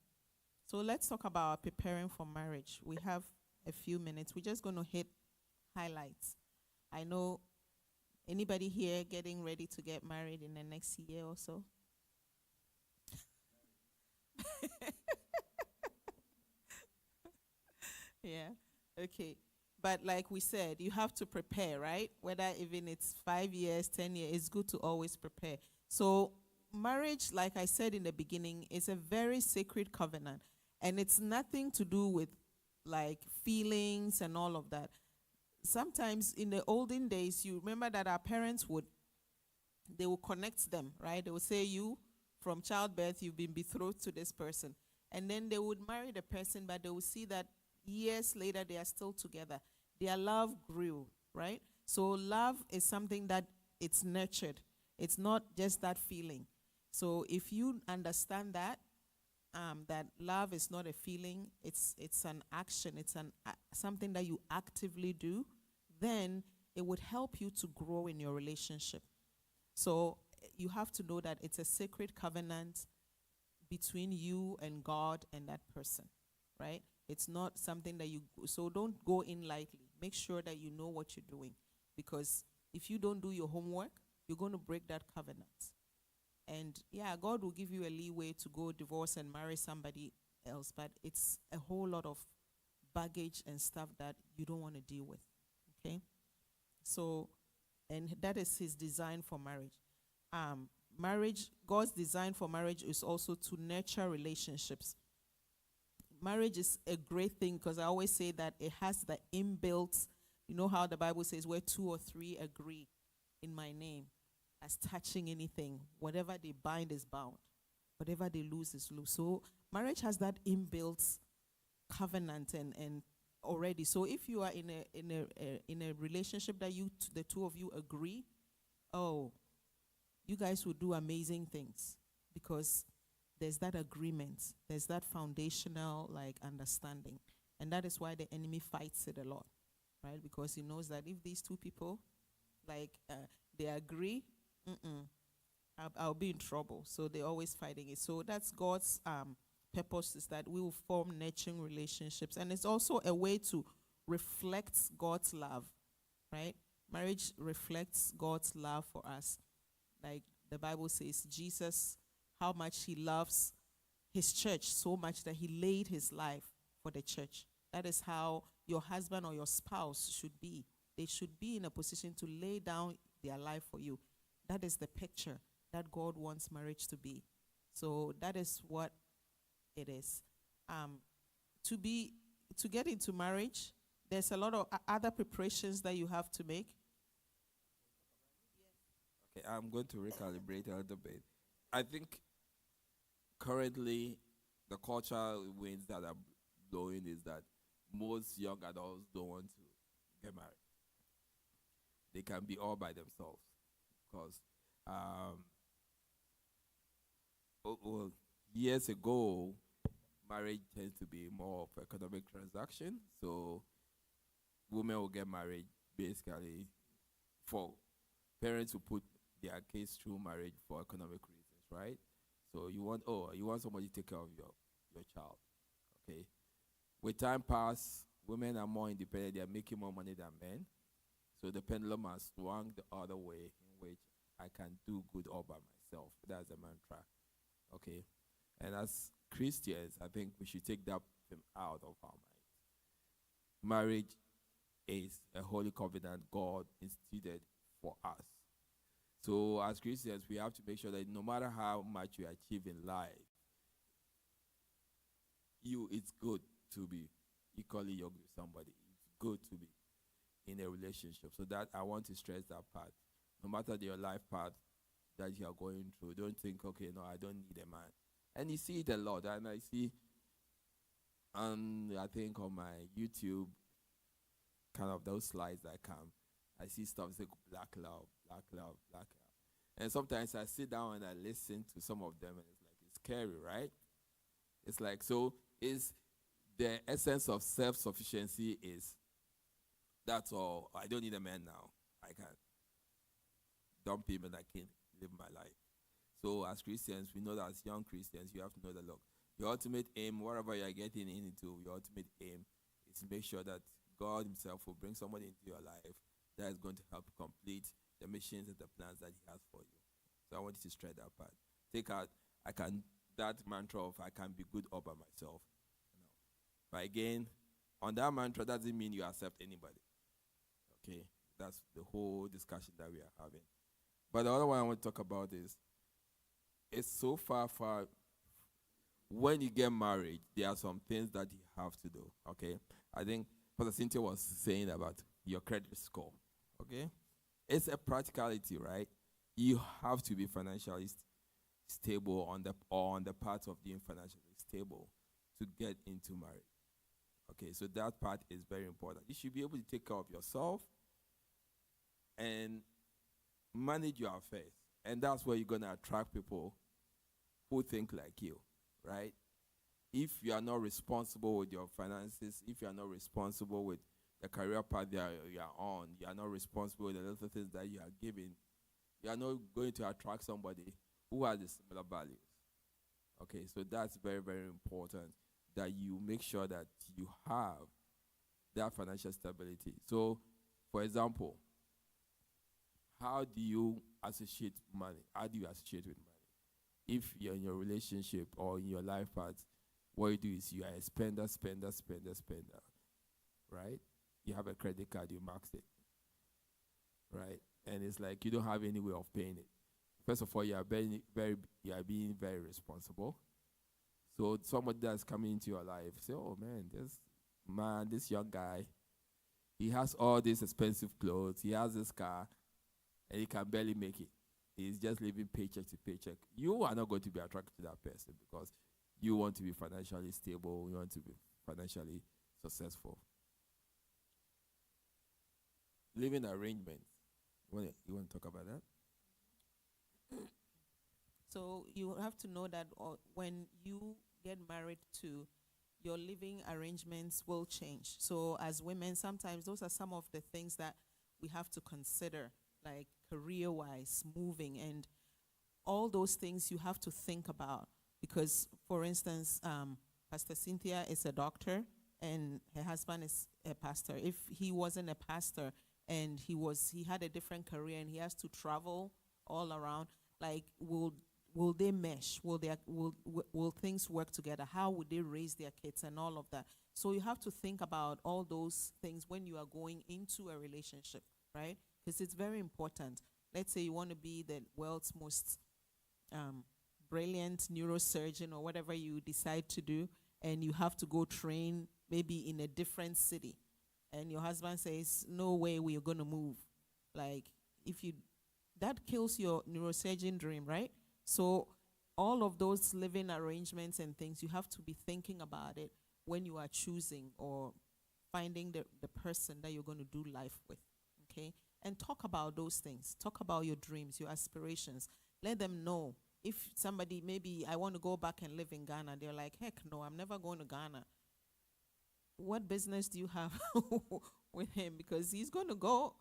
Speaker 3: So let's talk about preparing for marriage. We have a few minutes. We're just going to hit highlights. I know anybody here getting ready to get married in the next year or so? Yeah. Okay. But like we said, you have to prepare, right? Whether even it's 5 years, 10 years, it's good to always prepare. So marriage, like I said in the beginning, is a very sacred covenant. And it's nothing to do with like feelings and all of that. Sometimes in the olden days, you remember that our parents they will connect them, right? They will say, you, from childbirth, you've been betrothed to this person. And then they would marry the person, but they will see that years later, they are still together. Their love grew, right? So love is something that it's nurtured. It's not just that feeling. So if you understand that, that love is not a feeling, it's an action, it's something that you actively do, then it would help you to grow in your relationship. So you have to know that it's a sacred covenant between you and God and that person, right? It's not something that so don't go in lightly. Make sure that you know what you're doing, because if you don't do your homework, you're going to break that covenant. And yeah, God will give you a leeway to go divorce and marry somebody else, but it's a whole lot of baggage and stuff that you don't want to deal with, okay? So, and that is his design for marriage. Marriage, God's design for marriage is also to nurture relationships. Marriage is a great thing because I always say that it has the inbuilt, you know how the Bible says, where 2 or 3 agree in my name, as touching anything, whatever they bind is bound, whatever they lose is loose. So marriage has that inbuilt covenant and already. So if you are in a relationship that the two of you agree, oh, you guys will do amazing things because there's that agreement, there's that foundational like understanding, and that is why the enemy fights it a lot, right? Because he knows that if these two people like they agree, I'll be in trouble. So they're always fighting it. So that's God's purpose, is that we will form nurturing relationships, and it's also a way to reflect God's love, right? Marriage reflects God's love for us. Like the Bible says, Jesus, how much he loves his church, so much that he laid his life for the church. That is how your husband or your spouse should be. They should be in a position to lay down their life for you. That is the picture that God wants marriage to be. So that is what it is. To get into marriage, there's a lot of other preparations that you have to make.
Speaker 1: Okay, I'm going to recalibrate a little bit. I think currently the cultural winds that are blowing is that most young adults don't want to get married. They can be all by themselves because years ago, marriage tends to be more of an economic transaction. So women will get married basically for parents who put their kids through marriage for economic reasons, right? So you want somebody to take care of your child. Okay. With time pass, women are more independent. They are making more money than men. So the pendulum has swung the other way, in which I can do good all by myself. That's a mantra. Okay. And as Christians, I think we should take that thing out of our minds. Marriage is a holy covenant God instituted for us. So as Christians, we have to make sure that no matter how much you achieve in life, it's good to be equally yoked with somebody. It's good to be in a relationship. So that I want to stress that part. No matter your life path that you are going through, don't think, okay, no, I don't need a man. And you see it a lot. And I see, I think on my YouTube, kind of those slides that come, I see stuff like black love, black love, black love. And sometimes I sit down and I listen to some of them, and it's like, it's scary, right? It's like, so is the essence of self-sufficiency is, that's all. I don't need a man now. I can dump him and I can live my life. So as Christians, we know that as young Christians, you have to know that, look, your ultimate aim, whatever you are getting into, your ultimate aim is to make sure that God himself will bring somebody into your life that is going to help complete the missions and the plans that he has for you. So I want you to stress that part. Take out, that mantra of I can be good all by myself. But again, on that mantra doesn't mean you accept anybody. Okay? That's the whole discussion that we are having. But the other one I want to talk about is, it's so far, when you get married, there are some things that you have to do. Okay? I think Pastor Cynthia was saying about your credit score. Okay? It's a practicality, right? You have to be financially stable on the part of being financially stable to get into marriage. Okay, so that part is very important. You should be able to take care of yourself and manage your affairs. And that's where you're going to attract people who think like you, right? If you are not responsible with your finances, if you are not responsible with the career path that you are on, you are not responsible with the little things that you are giving, you are not going to attract somebody who has the similar values. Okay, so that's very, very important, that you make sure that you have that financial stability. So, for example, how do you associate money? How do you associate with money? If you're in your relationship or in your life path, what you do is you are a spender, right? You have a credit card, you max it, right? And it's like you don't have any way of paying it. First of all, you are being very responsible. So somebody that's coming into your life, say, oh man, this young guy, he has all these expensive clothes, he has this car, and he can barely make it. He's just living paycheck to paycheck. You are not going to be attracted to that person because you want to be financially stable, you want to be financially successful. Living arrangements. You want to talk about that?
Speaker 3: So you have to know that when you get married to, your living arrangements will change. So as women, sometimes those are some of the things that we have to consider, like career-wise, moving, and all those things you have to think about. Because, for instance, Pastor Cynthia is a doctor and her husband is a pastor. If he wasn't a pastor and he had a different career and he has to travel all around, like, will they mesh? Will things work together? How would they raise their kids and all of that? So you have to think about all those things when you are going into a relationship, right? Because it's very important. Let's say you want to be the world's most brilliant neurosurgeon or whatever you decide to do, and you have to go train maybe in a different city, and your husband says, no way we're going to move. Like, that kills your neurosurgeon dream, right? So all of those living arrangements and things, you have to be thinking about it when you are choosing or finding the person that you're going to do life with, okay? And talk about those things. Talk about your dreams, your aspirations. Let them know. If somebody, maybe I want to go back and live in Ghana, they're like, heck no, I'm never going to Ghana. What business do you have with him? Because he's going to go,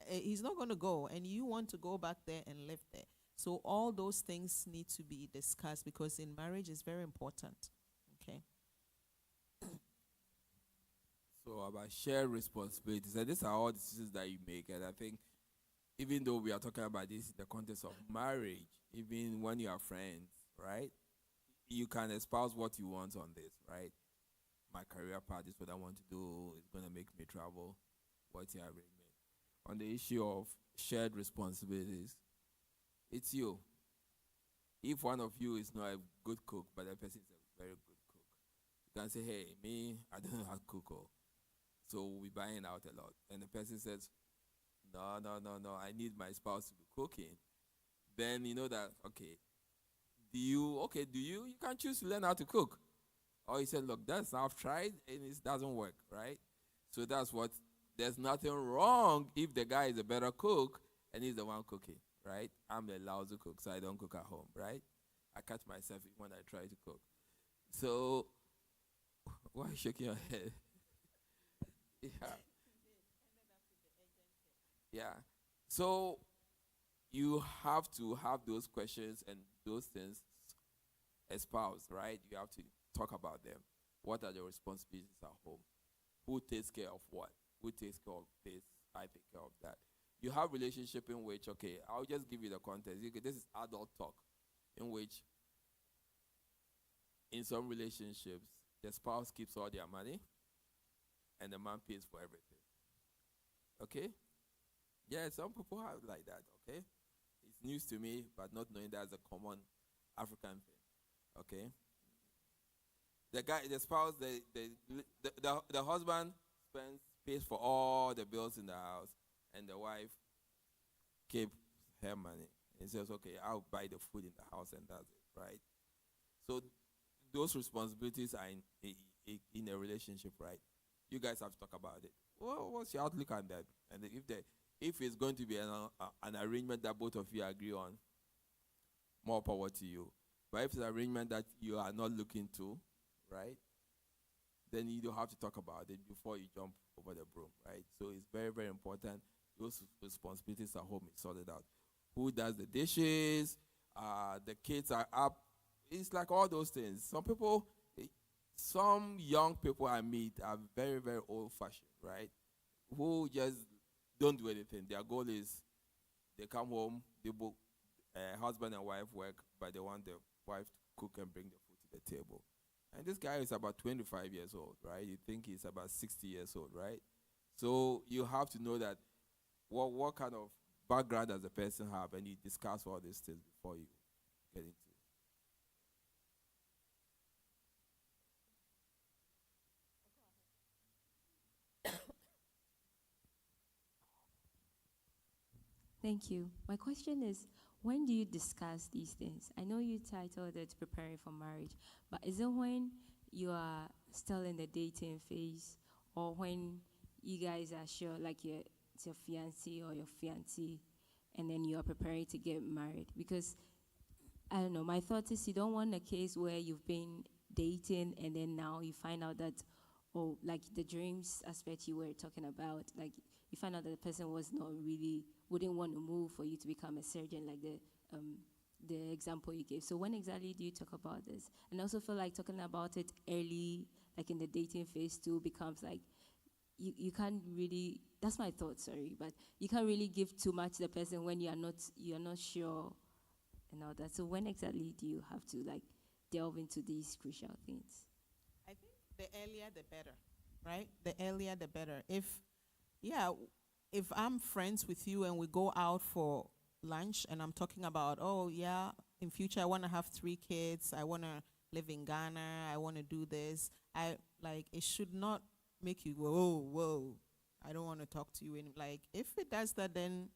Speaker 3: he's not going to go, and you want to go back there and live there. So all those things need to be discussed because in marriage is very important. Okay.
Speaker 1: So about shared responsibilities, and these are all decisions that you make. And I think even though we are talking about this in the context of marriage, even when you are friends, right? You can espouse what you want on this, right? My career path is what I want to do. It's going to make me travel. What's your arrangement? On the issue of shared responsibilities, it's you. If one of you is not a good cook, but the person is a very good cook, you can say, hey, me, I don't know how to cook. So we buying out a lot. And the person says, no, I need my spouse to be cooking. Then you know that, okay, you can choose to learn how to cook. Or you said, look, I've tried and it doesn't work, right? So there's nothing wrong if the guy is a better cook and he's the one cooking, right? I'm a lousy cook, so I don't cook at home, right? I catch myself when I try to cook. So, why are you shaking your head? Yeah. Yeah. So, you have to have those questions and those things espoused, right? You have to talk about them. What are the responsibilities at home? Who takes care of what? Who takes care of this? I take care of that. You have relationship in which, okay, I'll just give you the context. This is adult talk, in which in some relationships, the spouse keeps all their money and the man pays for everything. Okay? Yeah, some people have like that, okay? It's news to me, but not knowing that's a common African thing. Okay? The spouse, the husband pays for all the bills in the house, and the wife keeps her money. And says, okay, I'll buy the food in the house, and that's it, right? So those responsibilities are in a relationship, right? You guys have to talk about it. Well, what's your outlook on that? And if it's going to be an arrangement that both of you agree on, more power to you. But if it's an arrangement that you are not looking to, right, then you don't have to talk about it before you jump over the broom, right? So it's very, very important. Those responsibilities at home is sorted out. Who does the dishes? The kids are up. It's like all those things. Some young people I meet are very, very old-fashioned, right? Who just don't do anything. Their goal is they come home, they book, husband and wife work, but they want the wife to cook and bring the food to the table. And this guy is about 25 years old, right? You think he's about 60 years old, right? So you have to know that what kind of background does the person have, and you discuss all these things before you get into it.
Speaker 7: Thank you. My question is, when do you discuss these things? I know you titled it Preparing for Marriage, but is it when you are still in the dating phase, or when you guys are sure, like it's your fiancé or your fiancée, and then you are preparing to get married? Because, I don't know, my thought is you don't want a case where you've been dating and then now you find out that, oh, like the dreams aspect you were talking about, like you find out that the person wouldn't want to move for you to become a surgeon, like the example you gave. So when exactly do you talk about this? And I also feel like talking about it early, like in the dating phase too, becomes like you can't really, that's my thought, sorry, but you can't really give too much to the person when you're not sure and all that. So when exactly do you have to like delve into these crucial things?
Speaker 3: I think the earlier the better, right? The earlier the better. If I'm friends with you and we go out for lunch and I'm talking about, oh yeah, in future I want to have 3 kids, I want to live in Ghana, I want to do this, it should not make you go, whoa, I don't want to talk to you. And like, if it does that, then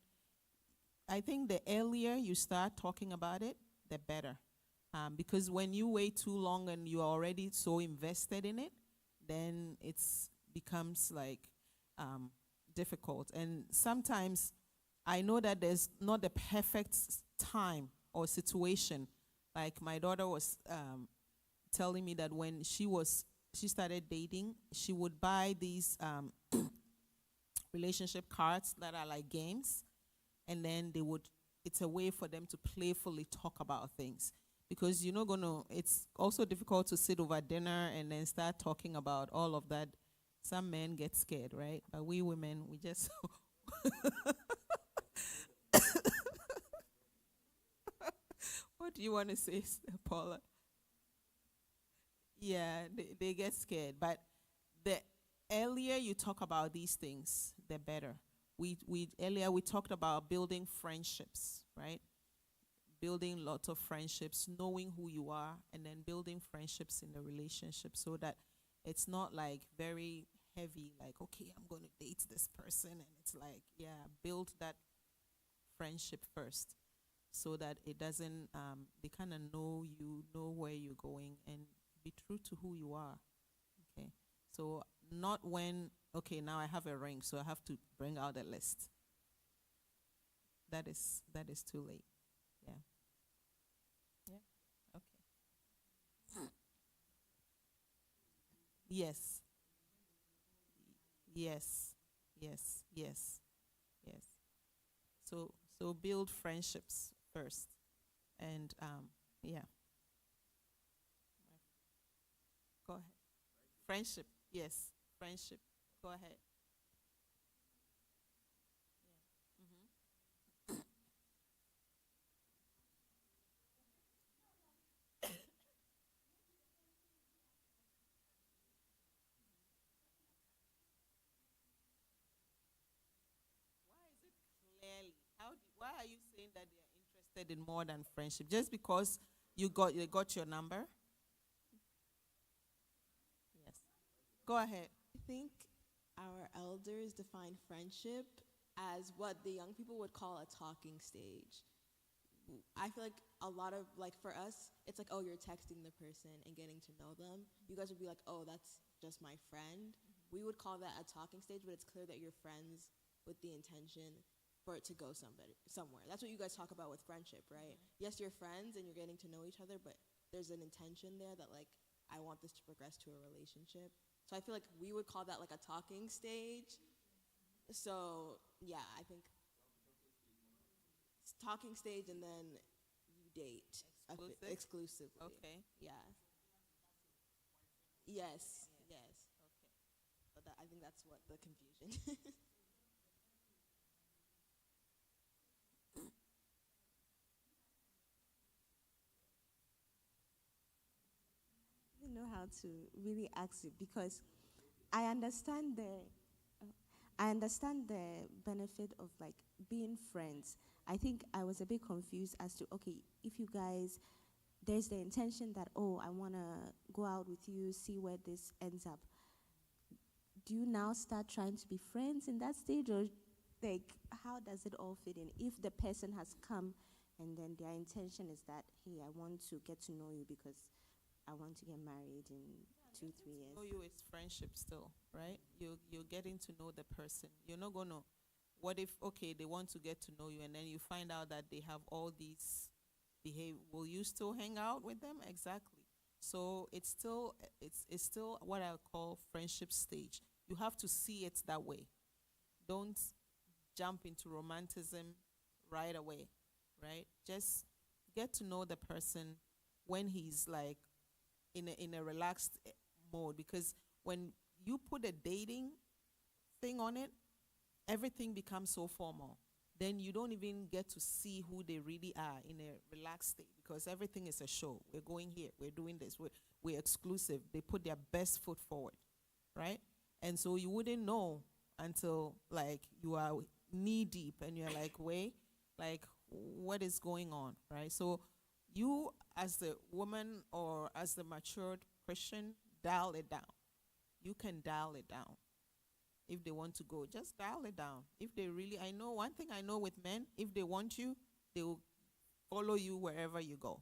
Speaker 3: I think the earlier you start talking about it, the better. Because when you wait too long and you are already so invested in it, then it becomes like difficult. And sometimes I know that there's not the perfect time or situation. Like my daughter was telling me that when she started dating, she would buy these relationship cards that are like games, and then it's a way for them to playfully talk about things. Because you're not going to, it's also difficult to sit over dinner and then start talking about all of that. Some men get scared, right? But we women, we just. What do you want to say, Paula? Yeah, they get scared. But the earlier you talk about these things, the better. Earlier we talked about building friendships, right? Building lots of friendships, knowing who you are, and then building friendships in the relationship so that it's not like very heavy, like, okay, I'm going to date this person. And it's like, yeah, build that friendship first so that it doesn't, they kind of know you, know where you're going, and be true to who you are. Okay. So not when, okay, now I have a ring, so I have to bring out a list. That is too late. Yeah. Yeah. Okay. Yes. Yes. Yes. Yes. Yes. So build friendships first, and yeah. Go ahead. Friendship. Yes. Friendship. Go ahead. Clearly, why are you saying that they are interested in more than friendship? Just because they got your number? Yes. Go ahead.
Speaker 6: I think our elders define friendship as what the young people would call a talking stage. I feel like a lot of, like, for us, it's like, oh, you're texting the person and getting to know them. You guys would be like, oh, that's just my friend. We would call that a talking stage, but it's clear that you're friends with the intention for it to go somewhere. That's what you guys talk about with friendship, right? Yes, you're friends and you're getting to know each other, but there's an intention there that, like, I want this to progress to a relationship. So I feel like we would call that like a talking stage. So yeah, I think it's talking stage, and then you date exclusively.
Speaker 3: Okay.
Speaker 6: Yeah. Yes. Yes.
Speaker 3: Okay.
Speaker 6: But I think that's what the confusion.
Speaker 2: I don't know how to really ask it because I understand the I understand the benefit of like being friends. I think I was a bit confused as to, okay, if you guys, there's the intention that, oh, I want to go out with you, see where this ends up. Do you now start trying to be friends in that stage, or like how does it all fit in? If the person has come and then their intention is that, hey, I want to get to know you because I want to get married in 2-3 years.
Speaker 3: Know you, it's friendship still, right? You're getting to know the person. You're not gonna. What if, okay, they want to get to know you, and then you find out that they have all these behavior? Will you still hang out with them? Exactly. So it's still what I call friendship stage. You have to see it that way. Don't jump into romanticism right away, right? Just get to know the person when he's like in a relaxed mode, because when you put a dating thing on it, everything becomes so formal. Then you don't even get to see who they really are in a relaxed state, because everything is a show. We're going here, we're doing this, we're exclusive. They put their best foot forward, right? And so you wouldn't know until like you are knee deep and you're like, wait, like what is going on, right? So you as the woman or as the matured Christian, dial it down. You can dial it down. If they want to go, just dial it down. If they really, I know one thing I know with men, if they want you, they will follow you wherever you go.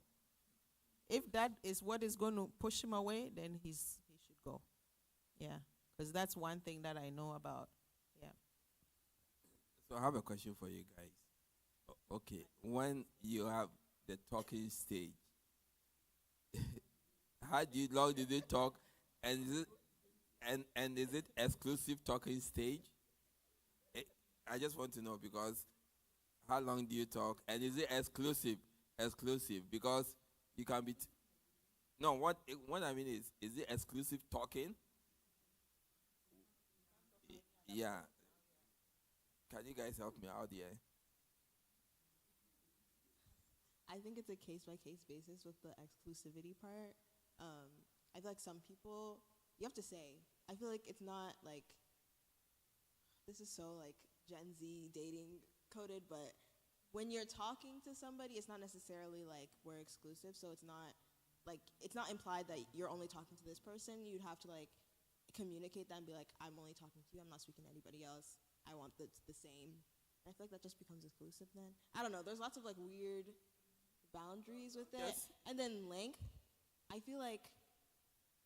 Speaker 3: If that is what is going to push him away, then he should go. Yeah, because that's one thing that I know about. Yeah.
Speaker 1: So I have a question for you guys. Okay, when you have the talking stage, how long did they talk, and is it exclusive talking stage? I just want to know, because How long do you talk? And is it exclusive? Exclusive because you can be. No, what I mean is it exclusive talking? Yeah. Can you guys help me out here?
Speaker 6: I think it's a case by case basis with the exclusivity part. I feel like some people, you have to say, I feel like it's not like, this is so like Gen Z dating coded, but when you're talking to somebody, it's not necessarily like we're exclusive, so it's not implied that you're only talking to this person. You'd have to like communicate that and be like, I'm only talking to you, I'm not speaking to anybody else. I want the same. And I feel like that just becomes exclusive then. I don't know, there's lots of like weird boundaries with it.
Speaker 1: Yes.
Speaker 6: And then length, I feel like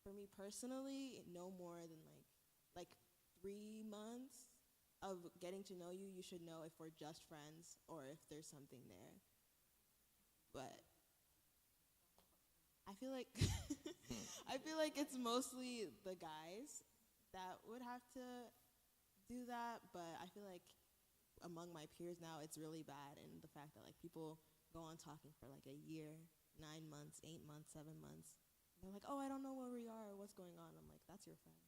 Speaker 6: for me personally, no more than like 3 months of getting to know you. You should know if we're just friends or if there's something there. But I feel like I feel like it's mostly the guys that would have to do that, but I feel like among my peers now it's really bad, and the fact that like people go on talking for like a year, 9 months, 8 months, 7 months. And they're like, oh, I don't know where we are or what's going on. I'm like, that's your friend.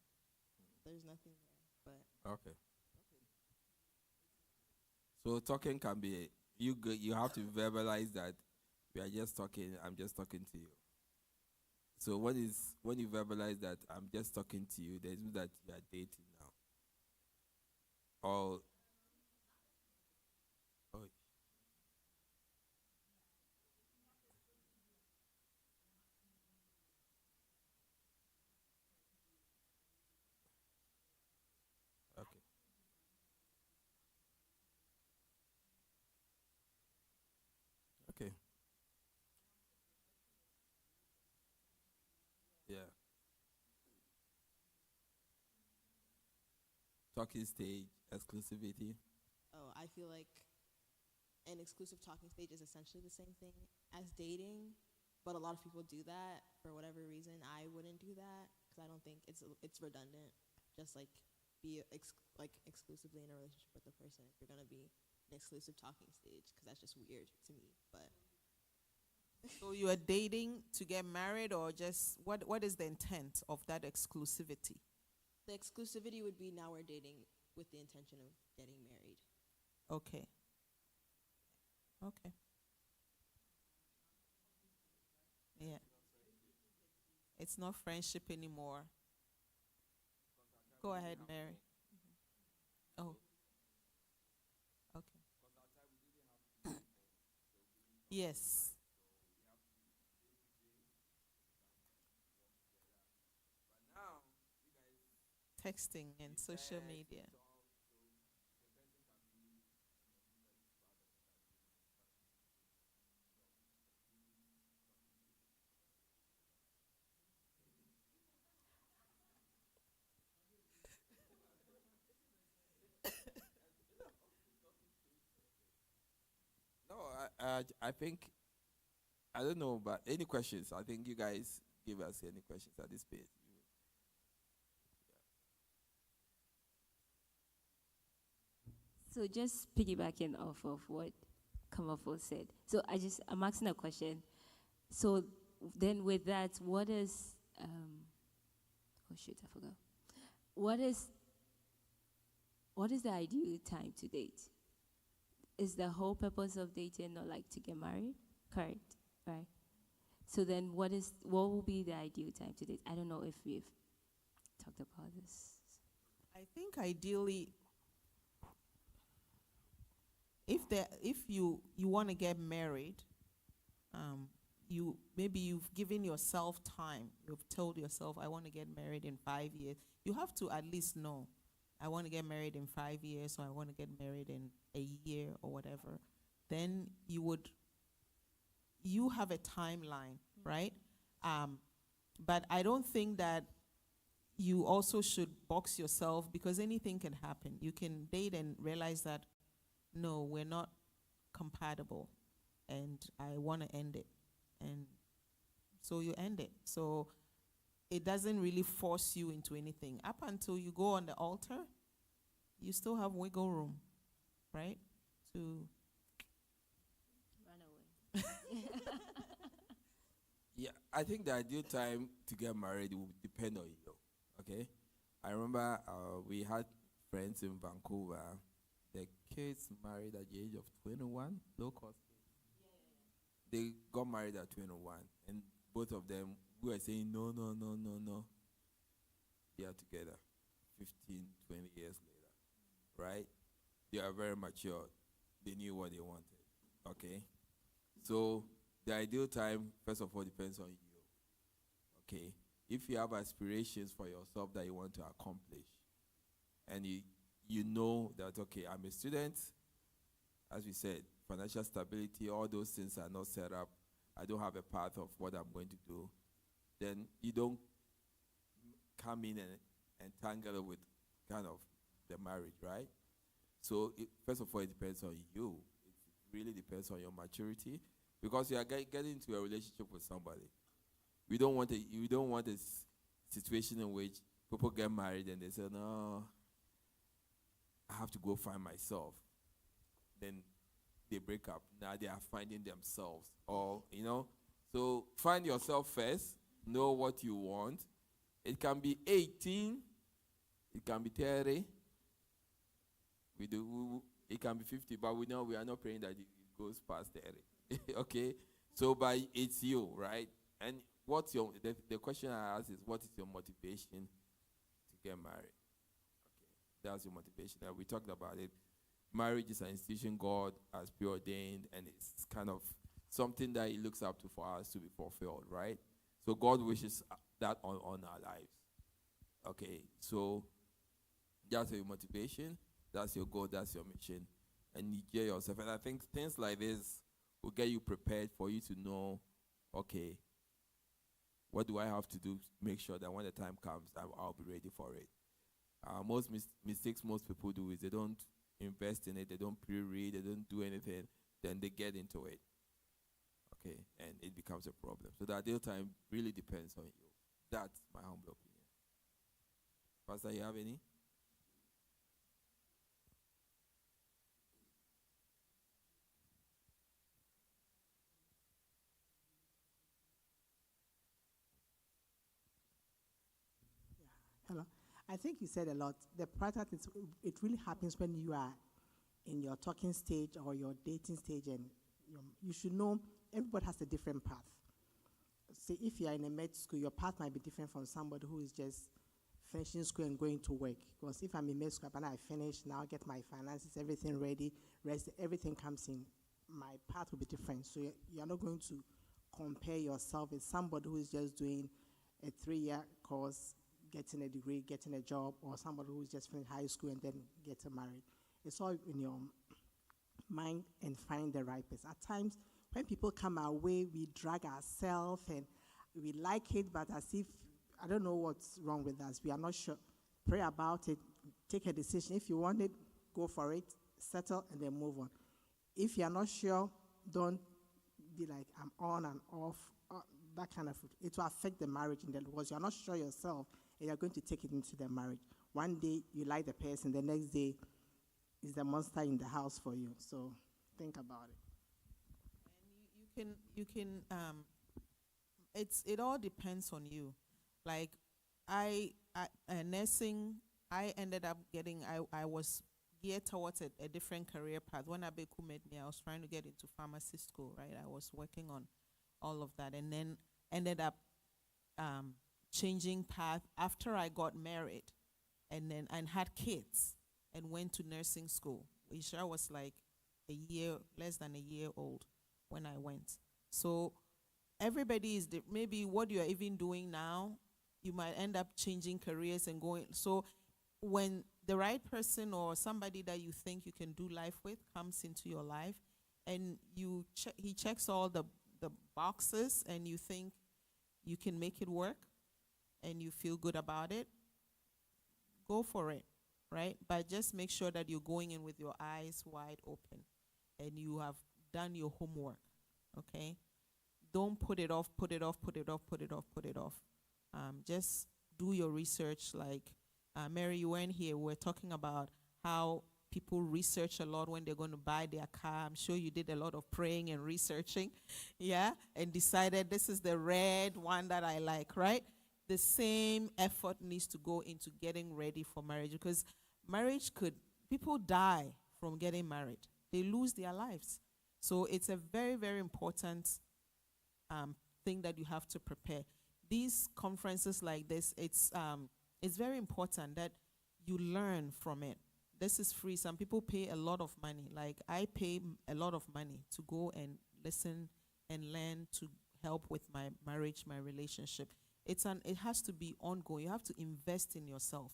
Speaker 6: There's nothing there. But
Speaker 1: Okay. So talking can be you have to verbalize that we are just talking. I'm just talking to you. So when you verbalize that I'm just talking to you, that means that you are dating now. Or oh, okay. Okay. Yeah. Talking stage, exclusivity.
Speaker 6: oh, I feel like an exclusive talking stage is essentially the same thing as dating, but a lot of people do that for whatever reason. I wouldn't do that because I don't think it's redundant. Just like be like exclusively in a relationship with the person if you're gonna be an exclusive talking stage, because that's just weird to me. But
Speaker 3: So you are dating to get married, or just what is the intent of that exclusivity?
Speaker 6: the exclusivity would be now we're dating with the intention of getting married.
Speaker 3: Okay. Okay. Yeah. It's not friendship anymore. Go ahead, Mary. Oh, okay. Yes. Texting and social media.
Speaker 1: No, I think I don't know, but any questions? I think you guys give us any questions at this page.
Speaker 7: So just piggybacking off of what Kamafo said. So I'm asking a question. So then with that, what is oh shoot, I forgot. What is the ideal time to date? Is the whole purpose of dating not like to get married? Correct, right? So then what will be the ideal time to date? I don't know if we've talked about this.
Speaker 3: I think ideally, if you want to get married, you've given yourself time. You've told yourself, I want to get married in 5 years. You have to at least know, I want to get married in 5 years, or I want to get married in a year, or whatever. Then you have a timeline, right? But I don't think that you also should box yourself, because anything can happen. You can date and realize that, no, we're not compatible, and I want to end it. And so you end it. So it doesn't really force you into anything. Up until you go on the altar, you still have wiggle room, right? To
Speaker 1: I think the ideal time to get married will depend on you. Okay, I remember we had friends in Vancouver. The kids married at the age of 21, low cost. They got married at 21, and both of them we were saying no, no, no, no, no. They are together 15, 20 years later, right? They are very mature. They knew what they wanted. Okay? So the ideal time, first of all, depends on you. Okay? If you have aspirations for yourself that you want to accomplish, and you know that, okay, I'm a student, as we said, financial stability, all those things are not set up. I don't have a path of what I'm going to do. Then you don't come in and tangle it with kind of the marriage, right? So first of all, it depends on you. It really depends on your maturity, because you are getting into a relationship with somebody. You don't want a situation in which people get married and they say, no, I have to go find myself. Then they break up. Now they are finding themselves. Or, so find yourself first. Know what you want. It can be 18. It can be 30. It can be 50, but we know we are not praying that it goes past 30. Okay? So, but it's you, right? And what's the question I ask is, what is your motivation to get married? Okay, that's your motivation. And we talked about it. Marriage is an institution God has preordained, and it's kind of something that He looks up to for us to be fulfilled, right? So God wishes that on our lives. Okay, so that's your motivation, that's your goal, that's your mission, and you get yourself. And I think things like this will get you prepared for you to know, okay, what do I have to do to make sure that when the time comes, I'll be ready for it. Most mistakes most people do is they don't invest in it, they don't pre-read, they don't do anything, then they get into it. Okay, and it becomes a problem. So the ideal time really depends on you. That's my humble opinion. Pastor, you have any?
Speaker 5: Hello. I think you said a lot. The part is, it really happens when you are in your talking stage or your dating stage, and you should know everybody has a different path. Say if you are in a med school, your path might be different from somebody who is just finishing school and going to work. Because if I'm in med school and I finish, now get my finances, everything ready, everything comes in, my path will be different. So you're not going to compare yourself with somebody who is just doing a 3-year course, getting a degree, getting a job, or somebody who's just finished high school and then getting married. It's all in your mind and find the right person. At times, when people come our way, we drag ourselves and we like it, but as if, I don't know what's wrong with us. We are not sure. Pray about it. Take a decision. If you want it, go for it. Settle and then move on. If you are not sure, don't be like, I'm on and off. That kind of, it will affect the marriage in the, because you're not sure yourself and you're going to take it into the marriage. One day you like the person, the next day is the monster in the house for you. So think about it.
Speaker 3: And you can it all depends on you. Like nursing, I ended up getting, I was geared towards a different career path. When Abeku met me, I was trying to get into pharmacy school, right? I was working on all of that, and then ended up changing path after I got married, and had kids, and went to nursing school. Isha was like less than a year old when I went. So everybody is maybe what you are even doing now, you might end up changing careers and going. So when the right person or somebody that you think you can do life with comes into your life, and he checks all the boxes, and you think you can make it work, and you feel good about it, go for it, right? But just make sure that you're going in with your eyes wide open, and you have done your homework, okay? Don't put it off. Just do your research. Like, Mary, you weren't here. We're talking about how people research a lot when they're going to buy their car. I'm sure you did a lot of praying and researching, yeah, and decided this is the red one that I like, right? The same effort needs to go into getting ready for marriage, because people die from getting married. They lose their lives. So it's a very, very important thing that you have to prepare. These conferences like this, it's very important that you learn from it. This is free. Some people pay a lot of money. Like I pay a lot of money to go and listen and learn to help with my marriage, my relationship. It has to be ongoing. You have to invest in yourself.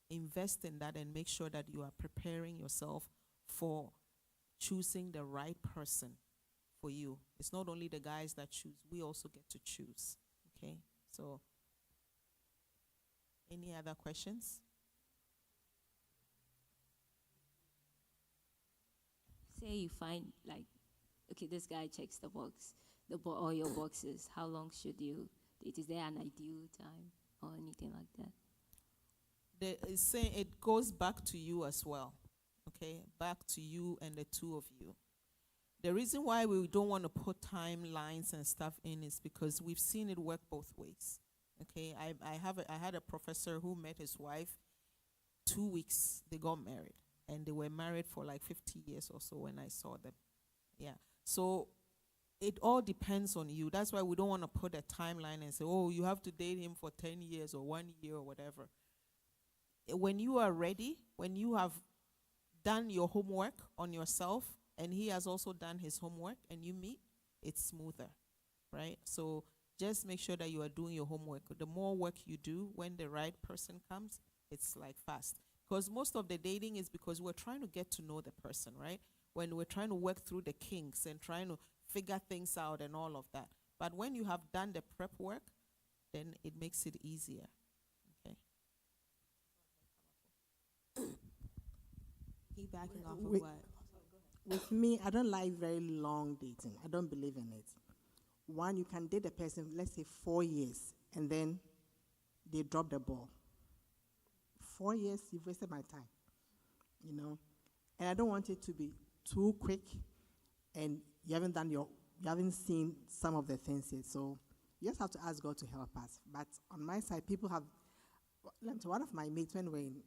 Speaker 3: Invest in that and make sure that you are preparing yourself for choosing the right person for you. It's not only the guys that choose, we also get to choose. Okay? So, any other questions?
Speaker 7: Say you find like, okay, this guy checks all your boxes. How long should you date? Is there an ideal time or anything like that?
Speaker 3: It's saying it goes back to you as well. Okay, back to you and the two of you. The reason why we don't want to put timelines and stuff in is because we've seen it work both ways. Okay, I had a professor who met his wife 2 weeks. They got married, and they were married for like 50 years or so when I saw them. Yeah, so it all depends on you. That's why we don't want to put a timeline and say, oh, you have to date him for 10 years or 1 year or whatever. When you are ready, when you have done your homework on yourself, and he has also done his homework, and you meet, it's smoother, right? So just make sure that you are doing your homework. The more work you do, when the right person comes, it's like fast. Because most of the dating is because we're trying to get to know the person, right? When we're trying to work through the kinks and trying to figure things out and all of that. But when you have done the prep work, then it makes it easier. Okay.
Speaker 6: Piggybacking off of
Speaker 5: Wait.
Speaker 6: what?
Speaker 5: With me, I don't like very long dating. I don't believe in it. One, you can date a person, let's say 4 years, and then they drop the ball. 4 years, you've wasted my time, you know. And I don't want it to be too quick, and you haven't seen some of the things yet. So you just have to ask God to help us. But on my side, people have. One of my mates, when we were in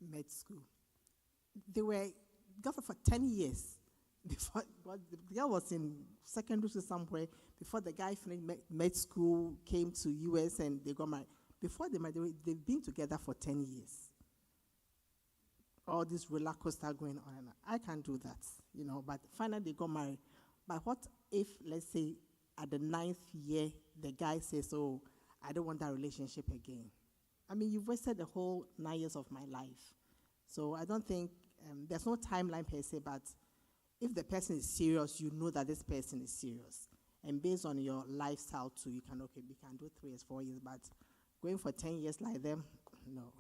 Speaker 5: med school, they were girlfriend for 10 years. Before the girl was in secondary school somewhere, before the guy finished med school, came to US, and they got married. Before they married, they've been together for 10 years. All this roller coaster going on and on. I can't do that, you know, but finally they got married. But what if, let's say, at the 9th year, the guy says, oh, I don't want that relationship again? I mean, you've wasted the whole 9 years of my life. So I don't think, there's no timeline per se, but if the person is serious, you know that this person is serious. And based on your lifestyle too, you can, okay, we can do 3 years, 4 years, but going for 10 years like them, no.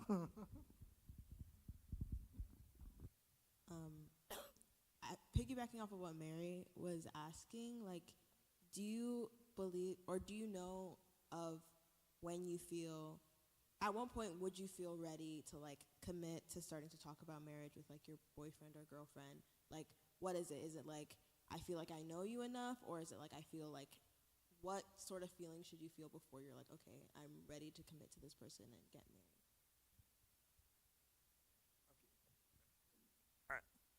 Speaker 6: Piggybacking off of what Mary was asking, like, do you believe, or do you know of when you feel, at one point would you feel ready to like commit to starting to talk about marriage with like your boyfriend or girlfriend? Like, what is it? Is it like, I feel like I know you enough, or is it like I feel like, what sort of feeling should you feel before you're like, okay, I'm ready to commit to this person and get married?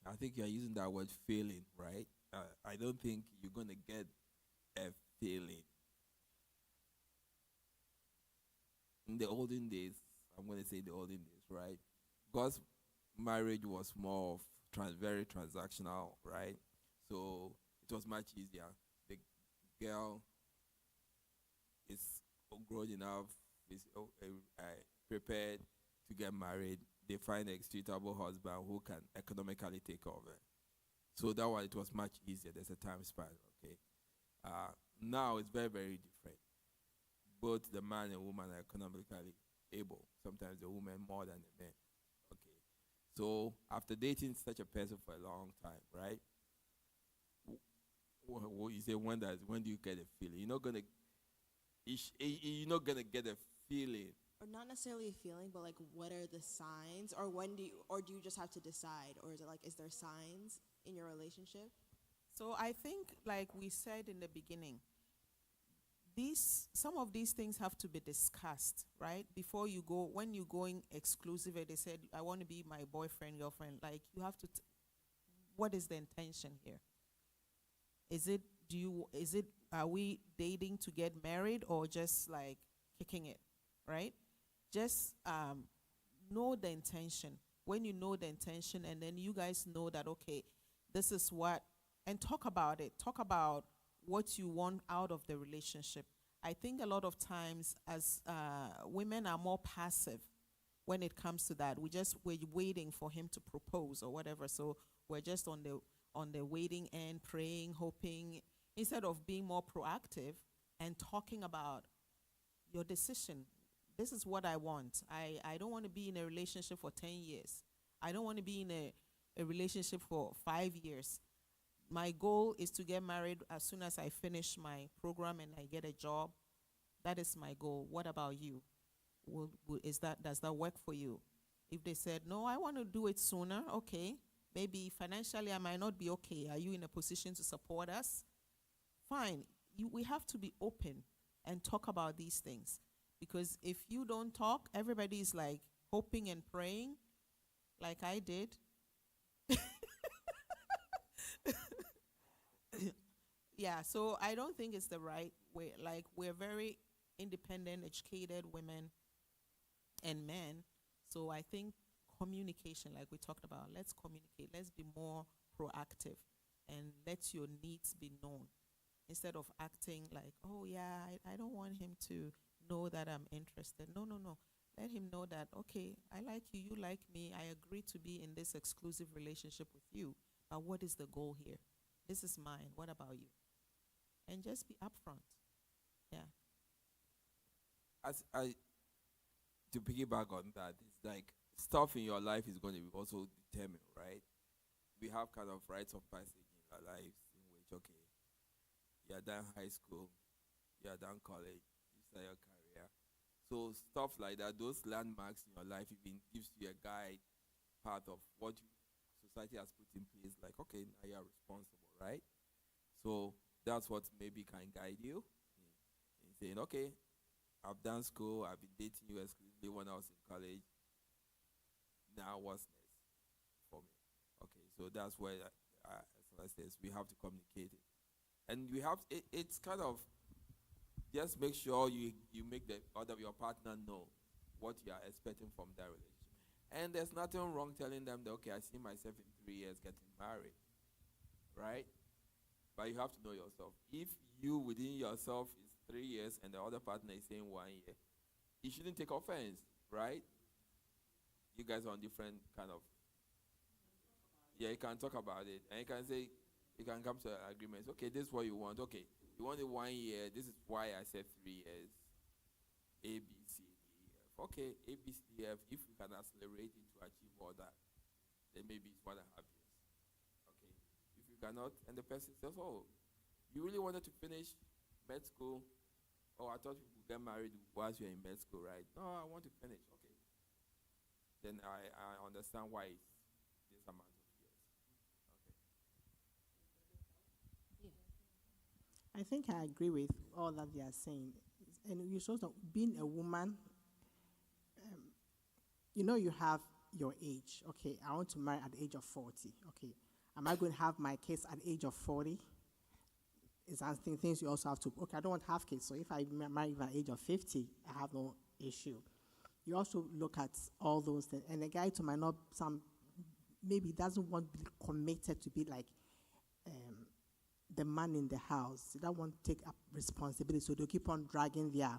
Speaker 1: I think you're using that word feeling, right? I don't think you're going to get a feeling. In the olden days, I'm going to say the olden days, right? Because marriage was more of very transactional, right? So it was much easier. The girl is grown enough, is prepared to get married. They find a suitable husband who can economically take over. So that one, it was much easier. There's a time span, okay? Now it's very, very different. Both the man and woman are economically able. Sometimes the woman more than the man. Okay. So after dating such a person for a long time, right? You say when do you get a feeling? You're not gonna get a feeling
Speaker 6: or not necessarily a feeling, but like what are the signs, or when do you, or do you just have to decide, or is it like, is there signs in your relationship?
Speaker 3: So I think, like we said in the beginning, some of these things have to be discussed, right? Before you go, when you're going exclusive, and they said, I want to be my boyfriend, girlfriend, like you have to, what is the intention here? Are we dating to get married or just like kicking it, right? Just know the intention. When you know the intention and then you guys know that, okay, this is what, and talk about it. Talk about what you want out of the relationship. I think a lot of times as women are more passive when it comes to that. We're waiting for him to propose or whatever. So we're just on the waiting end, praying, hoping, instead of being more proactive and talking about your decision. This is what I want. I don't want to be in a relationship for 10 years. I don't want to be in a relationship for 5 years. My goal is to get married as soon as I finish my program and I get a job. That is my goal. What about you? Does that work for you? If they said, no, I want to do it sooner, okay. Maybe financially I might not be okay. Are you in a position to support us? Fine. We have to be open and talk about these things. Because if you don't talk, everybody is like hoping and praying, like I did. Yeah, so I don't think it's the right way. Like, we're very independent, educated women and men. So I think communication, like we talked about, let's communicate. Let's be more proactive and let your needs be known. Instead of acting like, oh yeah, I don't want him to know that I'm interested. No. Let him know that, okay, I like you, you like me. I agree to be in this exclusive relationship with you. But what is the goal here? This is mine. What about you? And just be upfront. Yeah.
Speaker 1: To piggyback on that, it's like stuff in your life is going to be also determined, right? We have kind of rites of passage in our lives in which, okay, you're done high school, you're done college, you start your career. So stuff like that, those landmarks in your life, even gives you a guide path of what society has put in place. Like, okay, now you're responsible, right? So that's what maybe can guide you in saying, okay, I've done school, I've been dating you exclusively when I was in college. Now what's next for me? Okay, so that's where, as I said, we have to communicate it. And we have, it's kind of, just make sure you make the other your partner know what you are expecting from that relationship. And there's nothing wrong telling them that, okay, I see myself in 3 years getting married, right? But you have to know yourself. If you within yourself is 3 years and the other partner is saying 1 year, you shouldn't take offense, right? You guys are on different kind of, yeah, you can talk about it. And you can say, you can come to agreements. Okay, this is what you want. Okay, you want it 1 year. This is why I said 3 years. A, B, C, D, E, F. Okay, A, B, C, D, F. If we can accelerate it to achieve all that, then maybe it's 1.5 years. Okay, if you cannot, and the person says, oh, you really wanted to finish med school? Oh, I thought we would get married whilst you're in med school, right? No, I want to finish. Okay. Then I understand why it's this amount of years. Okay.
Speaker 5: I think I agree with all that they are saying. And you sort of, being a woman, you have your age. Okay, I want to marry at the age of 40. Okay, am I going to have my kids at the age of 40? It's asking things you also have to, okay, I don't want to have kids. So if I marry at the age of 50, I have no issue. You also look at all those things. And a guy to might not, maybe doesn't want to be committed to be like the man in the house. They don't want to take up responsibility. So they'll keep on dragging their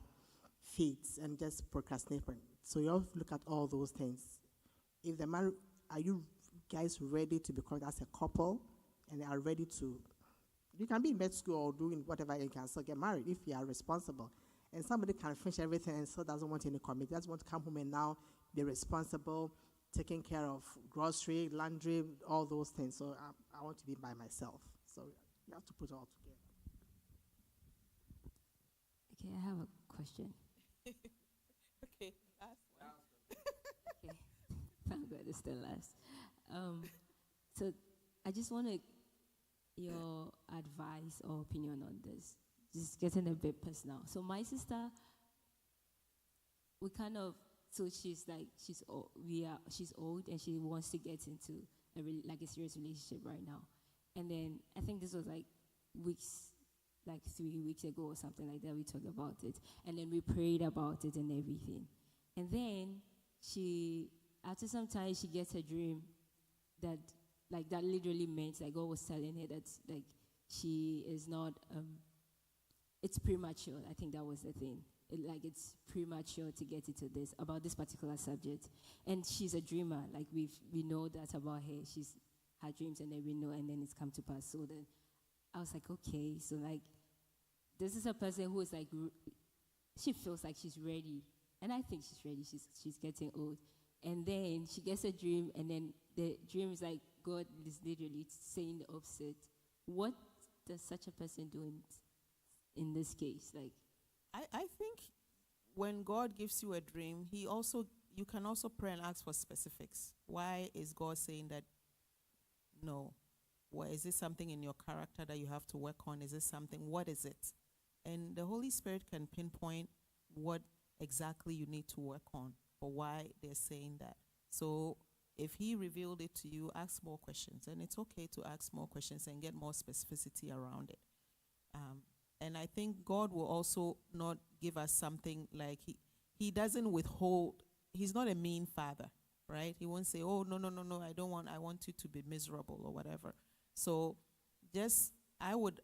Speaker 5: feet and just procrastinating. So you have to look at all those things. If the man, are you guys ready to become as a couple and are ready to, you can be in med school or doing whatever, you can still get married if you are responsible. And somebody can finish everything and still doesn't want any commitment. Just want to come home and now be responsible, taking care of grocery, laundry, all those things. So I want to be by myself. So you have to put it all together.
Speaker 8: Okay, I have a question.
Speaker 3: Okay,
Speaker 7: God is still last. So I just wanted your advice or opinion on this. Just getting a bit personal. So my sister, we kind of, so she's like, she's old and she wants to get into like a serious relationship right now. And then I think this was like weeks, like 3 weeks ago or something like that, we talked about it. And then we prayed about it and everything. And then after some time, she gets a dream that, like, that literally meant, like, God was telling her that, like, she is not, it's premature. I think that was the thing. It's premature to get into this, about this particular subject. And she's a dreamer. Like, we know that about her. She's her dreams, and then we know, and then it's come to pass. So then I was like, okay, so, like, this is a person who is, like, she feels like she's ready. And I think she's ready. She's getting old. And then she gets a dream, and then the dream is like, God is literally saying the opposite. What does such a person do in this case? Like,
Speaker 3: I think when God gives you a dream, you can also pray and ask for specifics. Why is God saying that? No. What is this something in your character that you have to work on? Is this something? What is it? And the Holy Spirit can pinpoint what exactly you need to work on or why they're saying that. So if He revealed it to you, ask more questions. And it's okay to ask more questions and get more specificity around it. And I think God will also not give us something like He doesn't withhold. He's not a mean father, right? He won't say, oh, no, I want you to be miserable or whatever. So I would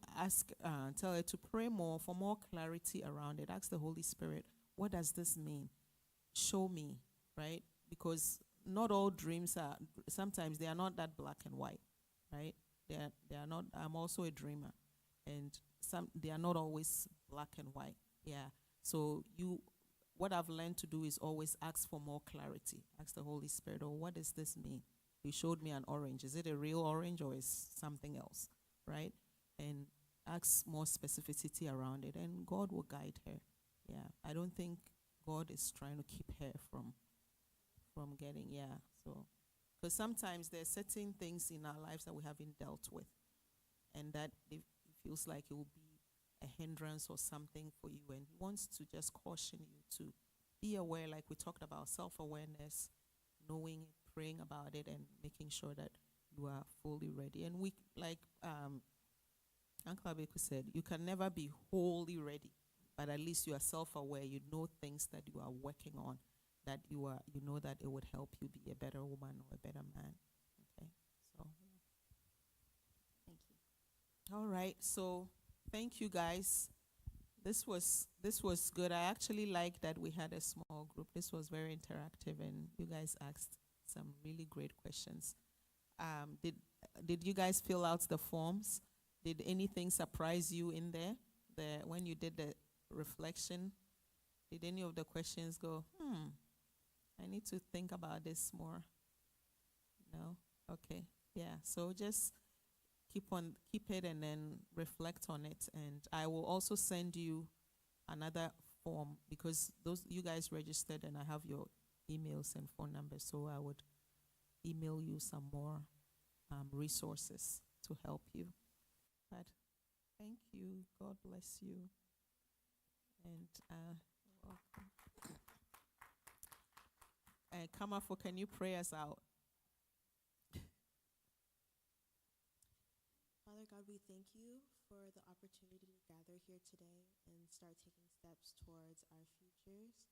Speaker 3: tell her to pray more for more clarity around it. Ask the Holy Spirit, what does this mean? Show me, right? Because not all dreams sometimes they are not that black and white, right? They are not, I'm also a dreamer. And they are not always black and white. Yeah. So what I've learned to do is always ask for more clarity. Ask the Holy Spirit, oh, what does this mean? He showed me an orange. Is it a real orange or is something else, right? And ask more specificity around it, and God will guide her. Yeah. I don't think God is trying to keep her from getting, so, because sometimes there are certain things in our lives that we haven't dealt with, and that it feels like it will be a hindrance or something for you, and He wants to just caution you to be aware, like we talked about, self-awareness, knowing it, praying about it, and making sure that you are fully ready. And we, like Uncle Abeku said, you can never be wholly ready, but at least you are self-aware. You know things that you are working on, that you know that it would help you be a better woman or a better man. Okay, so.
Speaker 7: thank you.
Speaker 3: All right, so thank you guys. This was good. I actually like that we had a small group. This was very interactive, and you guys asked some really great questions. Did you guys fill out the forms? Did anything surprise you in there? When you did the reflection, did any of the questions go, I need to think about this more? No? Okay. Yeah. So just keep it and then reflect on it. And I will also send you another form, because you guys registered and I have your emails and phone numbers, so I would email you some more resources to help you. But thank you. God bless you. And welcome. And Kamafo, can you pray us out?
Speaker 6: Father God, we thank you for the opportunity to gather here today and start taking steps towards our futures.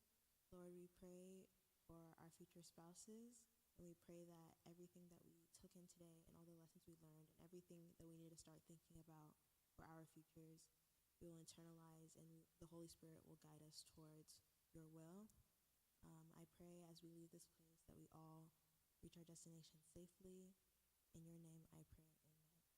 Speaker 6: Lord, we pray for our future spouses, and we pray that everything that we took in today and all the lessons we learned and everything that we need to start thinking about for our futures, we will internalize, and the Holy Spirit will guide us towards your will. I pray as we leave this place that we all reach our destination safely. In your name I pray, amen.